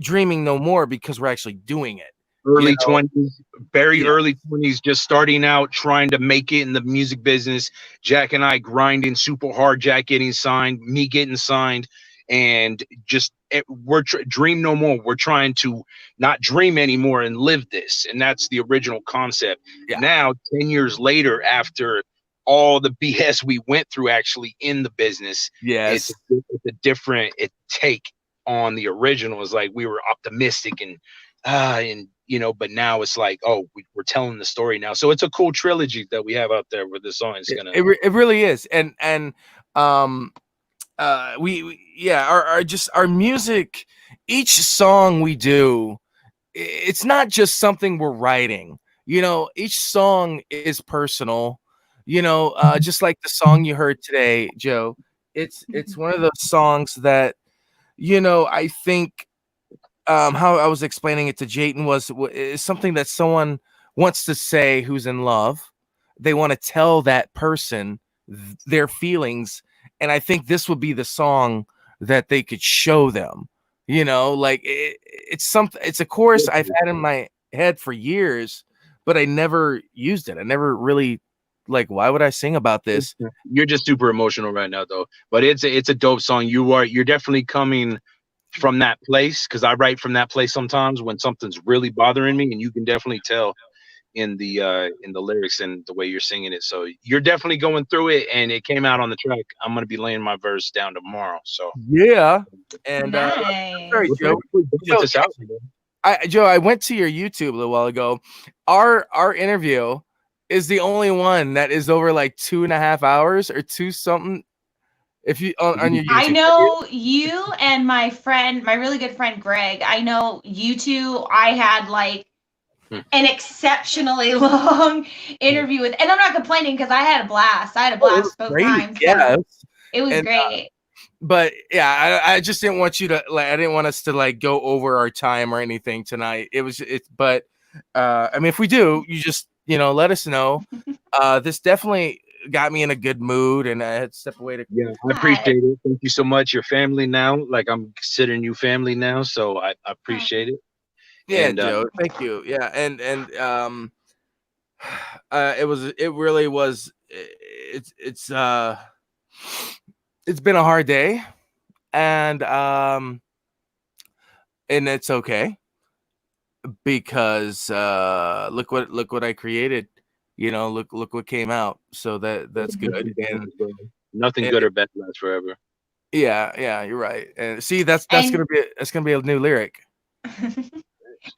dreaming no more because we're actually doing it. Early 20s, early 20s, just starting out, trying to make it in the music business. Jack and I grinding super hard, Jack getting signed, me getting signed, and just dream no more. We're trying to not dream anymore and live this. And that's the original concept. Yeah. Now, 10 years later, after all the BS we went through actually in the business, it's a different take on the original. Is like we were optimistic and you know, but now it's like, oh, we're telling the story now. So it's a cool trilogy that we have out there with the song. It's gonna it really is. And our music, each song we do, it's not just something we're writing, you know, each song is personal, you know, just like the song you heard today, Joe. It's one of those songs that, you know, I think how I was explaining it to Jayton is something that someone wants to say who's in love. They want to tell that person their feelings. And I think this would be the song that they could show them, you know, like it's a chorus I've had in my head for years, but I never used it. I never really like, why would I sing about this? You're just super emotional right now though, but it's a dope song. You're definitely coming from that place, because I write from that place sometimes when something's really bothering me, and you can definitely tell in the lyrics and the way you're singing it. So you're definitely going through it, and it came out on the track. I'm gonna be laying my verse down tomorrow. So yeah, and nice. Sorry, Joe. Joe, I went to your YouTube a little while ago. Our interview is the only one that is over like 2.5 hours or two something. If you on your YouTube. I know you and my really good friend Greg. I know you two. I had like an exceptionally long interview with, and I'm not complaining because I had a blast. I had a blast both times. Yeah, it was great. But yeah, I just didn't want you to like. I didn't want us to like go over our time or anything tonight. But I mean, if we do, you just let us know. This definitely got me in a good mood, and I had to step away to. Yeah, I appreciate it. Thank you so much. Your family now, like I'm considering you family now, so I appreciate it. Yeah, and, Joe. Thank you. Yeah, and it really was. It's been a hard day, and it's okay because look what I created. Look what came out. So that's good. And nothing good or bad lasts forever. Yeah, you're right. And see, that's gonna be a new lyric.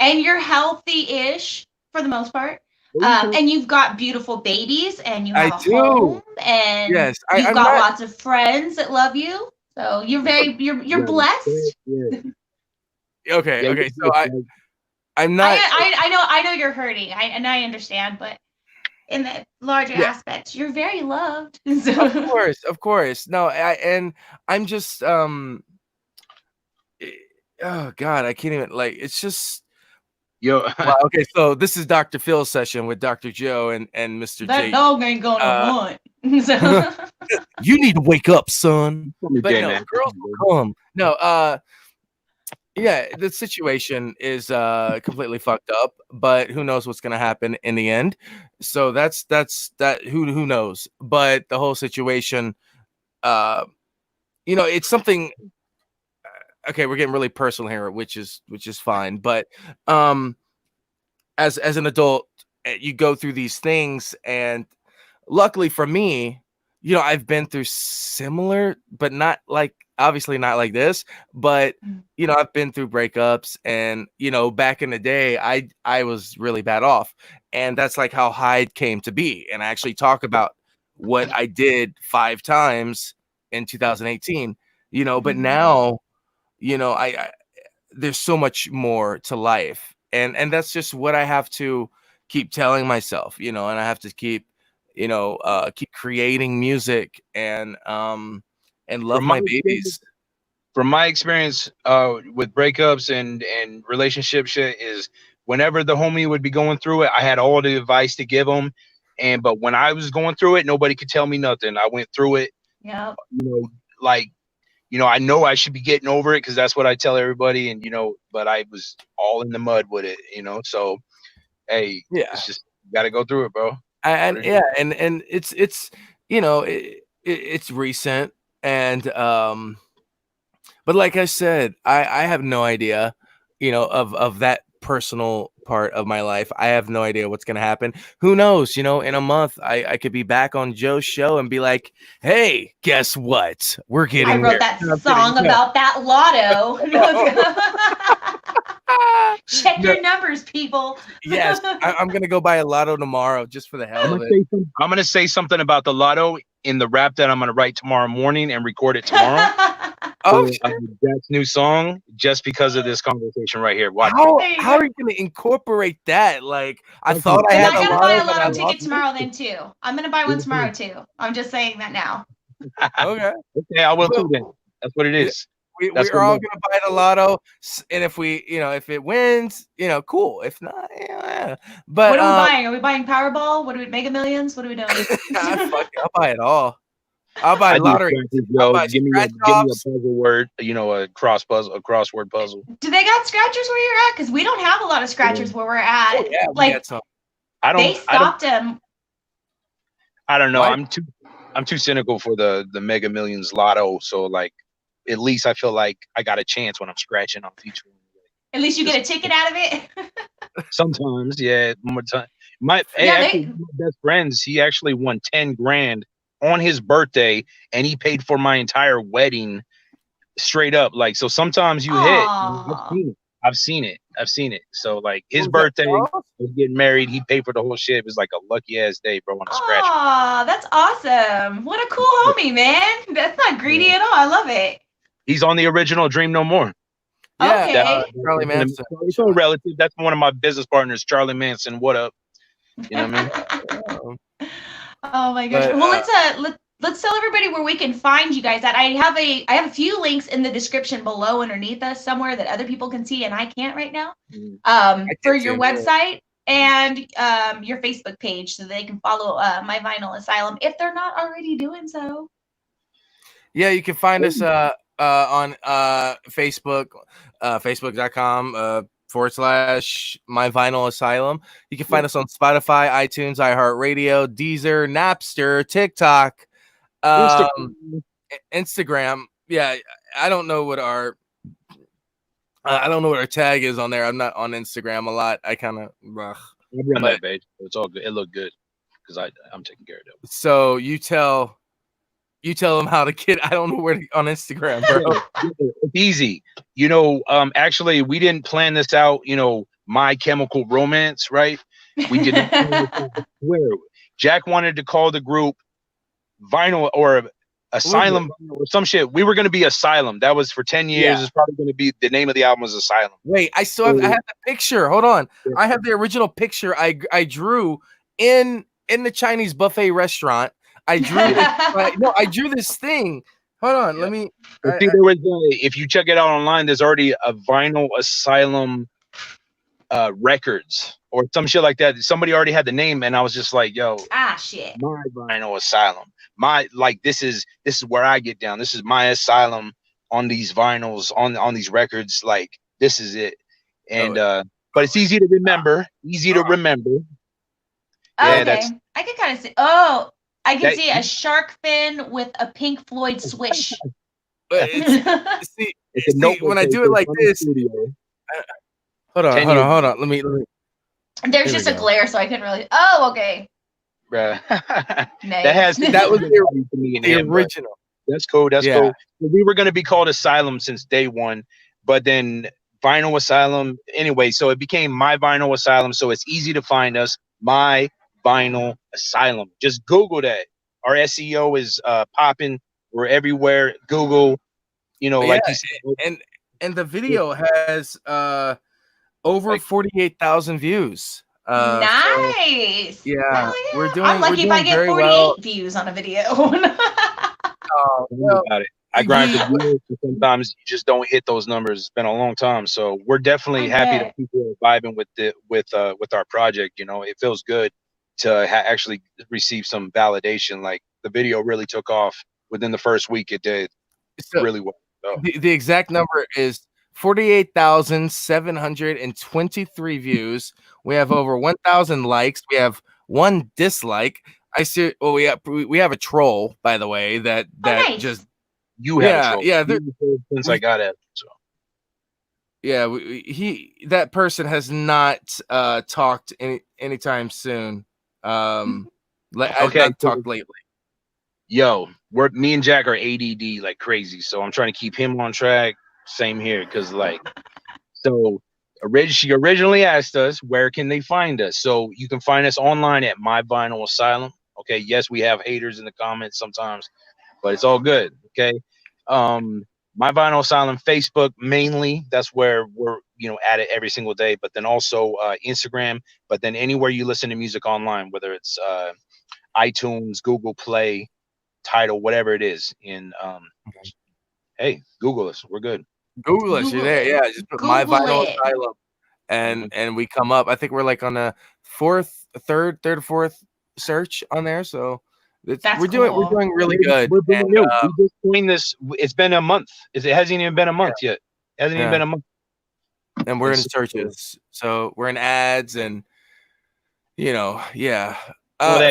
And you're healthy-ish for the most part. And you've got beautiful babies, and you have I a do. home, and Yes, you've I'm got not. lots of friends that love you. So you're blessed. Yeah. Okay, Yeah, okay. we- So I'm not. I know you're hurting. I understand, but in the larger Yeah. aspects, you're very loved. Of So, course, of course. No, and I'm just oh God, I can't even like. It's just. Yo, Wow, okay, so this is Dr. Phil's session with Dr. Joe and Mr. that J. dog ain't gonna want. So, You need to wake up, son. But J, no, man. girls will come. No, yeah, the situation is completely fucked up, but who knows what's gonna happen in the end. So that's that who knows. But the whole situation, it's something. Okay, we're getting really personal here, which is fine. But as an adult, you go through these things, and luckily for me, I've been through similar, but not like obviously not like this. But I've been through breakups, and back in the day, I was really bad off, and that's like how Hyde came to be. And I actually talk about what I did 5 times in 2018. But now. I there's so much more to life, and that's just what I have to keep telling myself, and I have to keep keep creating music and love my babies. From my experience with breakups and relationship shit is whenever the homie would be going through it, I had all the advice to give him, but when I was going through it, nobody could tell me nothing. I went through it. yeah. Like I know I should be getting over it because that's what I tell everybody, and but I was all in the mud with it, So, hey, Yeah, it's just got to go through it, bro. and it's it's recent, and but like I said, I have no idea, of that personal part of my life. I have no idea what's gonna happen. Who knows? In a month, I could be back on Joe's show and be like, "Hey, guess what? We're getting." I wrote that song about that lotto. Check your numbers, people. Yes, I'm gonna go buy a lotto tomorrow just for the hell of it. I'm gonna say something about the lotto in the rap that I'm gonna write tomorrow morning and record it tomorrow. That's new song just because of this conversation right here. Watch. How are you gonna incorporate that? Like, I thought I had. I'm gonna buy a lotto ticket lost tomorrow then too. I'm gonna buy one tomorrow too. I'm just saying that now. Okay. Okay, I will too then. That's what it is. We're all gonna buy the lotto, and if we, if it wins, cool. If not, yeah. But what are we buying? Are we buying Powerball? What are we, Mega Millions? What are we doing? I'll buy it all. I'll buy lottery. Give me a puzzle word, a crossword puzzle. Do they got scratchers where you're at? Because we don't have a lot of scratchers where we're at. Oh, yeah, like they stopped them. I don't know. What? I'm too cynical for the Mega Millions lotto. So like, at least I feel like I got a chance when I'm scratching on each one. At least you get a ticket out of it. Sometimes, yeah. One more time. My best friends, he actually won 10 grand on his birthday, and he paid for my entire wedding straight up. Like, so sometimes you hit. I've seen it. So like his birthday, was getting married, he paid for the whole shit. It was like a lucky ass day, bro. On a scratch. Oh, that's awesome. What a cool homie, man. That's not greedy at all. I love it. He's on the original Dream No More. Yeah, okay. Charlie Manson. It's all relative. That's one of my business partners, Charlie Manson. What up? You know what I mean? Oh my gosh. Well, let's tell everybody where we can find you guys at. I have a few links in the description below underneath us somewhere that other people can see and I can't right now. For your website and your Facebook page so they can follow my Vinyl Asylum if they're not already doing so. Yeah, you can find us on Facebook, facebook.com /My Vinyl Asylum. You can find us on Spotify, iTunes, iHeartRadio, Deezer, Napster, TikTok, Instagram. Yeah, I don't know what our tag is on there. I'm not on Instagram a lot. I kind of that page. It's all good. It looked good because I'm taking care of it. So you tell them how to get. I don't know where to, on Instagram, bro. It's easy. Actually, we didn't plan this out. My Chemical Romance, right? We did not swear. Jack wanted to call the group Vinyl or Asylum or some shit. We were going to be Asylum. That was for 10 years. Yeah. It's probably going to be the name of the album was Asylum. Wait, I still have, I have the picture. Hold on. I have the original picture I drew in the Chinese buffet restaurant. I drew I drew this thing. Hold on, let me. I think there was if you check it out online, there's already a Vinyl Asylum records or some shit like that. Somebody already had the name, and I was just like, "Yo, shit, my Vinyl Asylum, my like this is where I get down. This is my asylum on these vinyls, on these records. Like this is it." And but it's easy to remember. Easy to remember. Yeah, okay, I can kind of see. Oh, I can see a shark fin with a Pink Floyd swish. See, when I do it like this. Hold on. Let me. There's just a glare, so I couldn't really. Oh, okay. Bruh. Nice. that was the original. That's cool. That's cool. We were gonna be called Asylum since day one, but then Vinyl Asylum. Anyway, so it became My Vinyl Asylum. So it's easy to find us. My Vinyl Asylum. Just Google that. Our SEO is popping. We're everywhere. Google. You know, like you said, and the video has over 48,000 views. Nice. So, yeah, we're doing. I'm lucky if I get 48 views on a video. About it. I grind for years, and sometimes you just don't hit those numbers. It's been a long time, so we're definitely happy that people are vibing with our project. You know, it feels good to actually receive some validation. Like the video really took off within the first week. It did really well. So. The exact number is 48,723 views. We have over 1,000 likes. We have 1 dislike. I see. Well, we have a troll, by the way. That nice. Just you have a troll. Yeah. Since I got it. So. Yeah, that person has not talked anytime soon. I've not talked lately. Yo, me and Jack are ADD like crazy, so I'm trying to keep him on track. Same here, because like, so she originally asked us where can they find us. So you can find us online at My Vinyl Asylum. Okay, yes, we have haters in the comments sometimes, but it's all good. Okay, My Vinyl Asylum Facebook mainly. That's where we're at it every single day. But then also Instagram. But then anywhere you listen to music online, whether it's iTunes, Google Play, Tidal, whatever it is. In hey, Google us. We're good. Google us. You're there. Yeah, just put My Vinyl Asylum, and we come up. I think we're like on the third or fourth search on there. So we're doing really good. We're brand new. We just doing this. It's been a month. It hasn't even been a month yet. It hasn't even been a month. And we're in searches, so we're in ads, and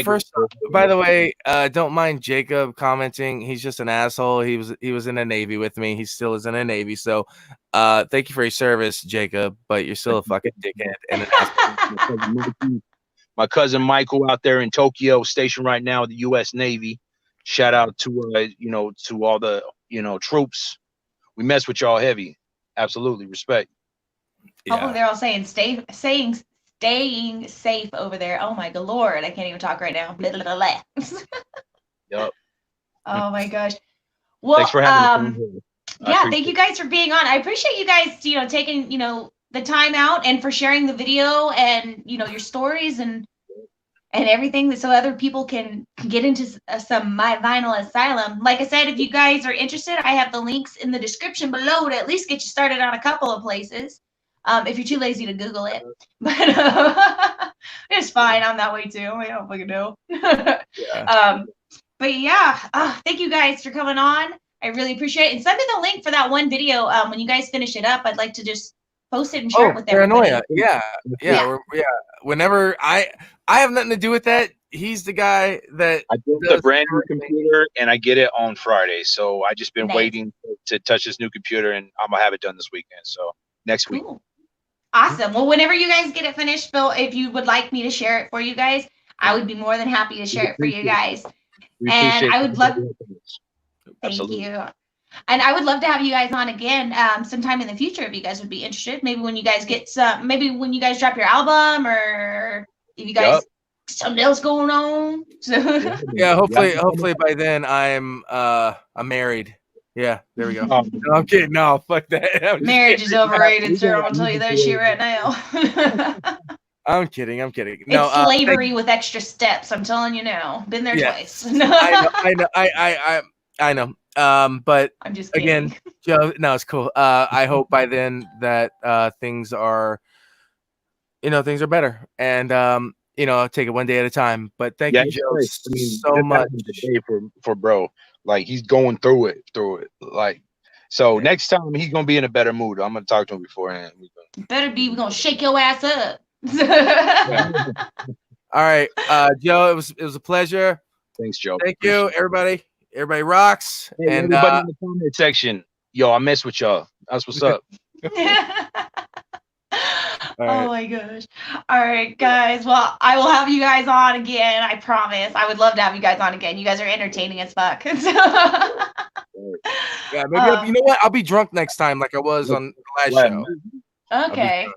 first, by the way, don't mind Jacob commenting. He's just an asshole. He was in the Navy with me. He still is in the Navy. So, thank you for your service, Jacob. But you're still a fucking dickhead and an asshole. My cousin Michael out there in Tokyo, stationed right now with the U.S. Navy. Shout out to to all the troops. We mess with y'all heavy. Absolutely, respect. Hopefully they're all staying safe over there. Oh my lord, I can't even talk right now. Blah, blah, blah, blah. Yep. Oh my gosh. Well, thanks for having me. Thank you guys for being on. I appreciate you guys, taking, the time out and for sharing the video and, your stories and everything so other people can get into some My Vinyl Asylum. Like I said, if you guys are interested, I have the links in the description below to at least get you started on a couple of places. If you're too lazy to Google it, but it's fine. I'm that way too. I don't fucking know. But yeah, thank you guys for coming on. I really appreciate it. And send me the link for that one video. When you guys finish it up, I'd like to just post it and share it with everybody. Paranoia. Yeah. Whenever I have nothing to do with that. He's the guy that I built a brand new computer and I get it on Friday. So I just been waiting to touch this new computer, and I'm gonna have it done this weekend. So next week. Cool. Awesome. Well, whenever you guys get it finished, Phil, if you would like me to share it for you guys, I would be more than happy to share it for you guys. And I would love. Thank you. And I would love to have you guys on again sometime in the future if you guys would be interested. Maybe when you guys get maybe when you guys drop your album or if you guys something else going on. So Yeah, hopefully by then I'm married. Yeah, there we go. No, I'm kidding. No, fuck that. I'm just marriage is kidding. overrated, sir. I'm gonna tell you that shit right now. I'm kidding. No, it's slavery with extra steps. I'm telling you now. Been there twice. I know. But I'm just kidding. Again, Joe, no, it's cool. I hope by then that things are better, and take it one day at a time. But thank you, Joe, so much for bro. Like, he's going through it. Like, so next time he's gonna be in a better mood. I'm gonna talk to him beforehand. Better be. We're gonna shake your ass up. All right, Joe, it was a pleasure. Thanks, Joe. Thank you, everybody. Everybody rocks. Hey, and everybody in the comment section, yo, I mess with y'all. That's what's up. Oh my gosh. All right, guys. Well, I will have you guys on again. I promise. I would love to have you guys on again. You guys are entertaining as fuck. Yeah, maybe you know what? I'll be drunk next time, like I was on the last show. Okay.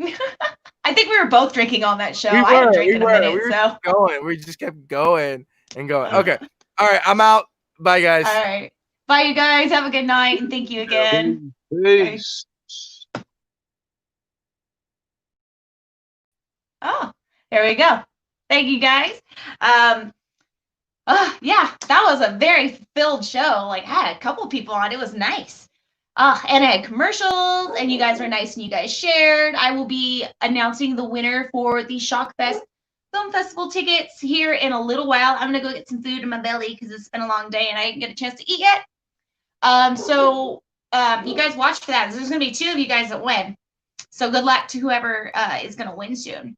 I think we were both drinking on that show. I hadn't drank in a minute, we just kept going and going. Okay. All right. I'm out. Bye, guys. All right. Bye, you guys. Have a good night, and thank you again. Peace. Oh, there we go. Thank you, guys. Yeah, that was a very filled show. Like, I had a couple people on. It was nice. And I had commercials, and you guys were nice, and you guys shared. I will be announcing the winner for the Shockfest Film Festival tickets here in a little while. I'm gonna go get some food in my belly because it's been a long day and I didn't get a chance to eat yet. So you guys watch for that. There's gonna be 2 of you guys that win. So good luck to whoever is gonna win soon.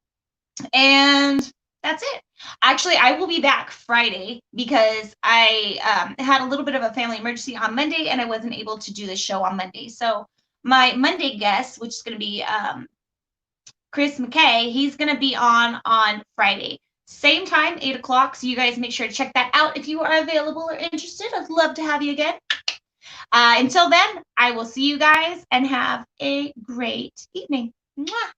And that's it. Actually, I will be back Friday because I had a little bit of a family emergency on Monday and I wasn't able to do the show on Monday. So my Monday guest, which is going to be Chris McKay, he's going to be on Friday. Same time, 8 o'clock. So you guys make sure to check that out if you are available or interested. I'd love to have you again. Until then, I will see you guys and have a great evening. Mwah.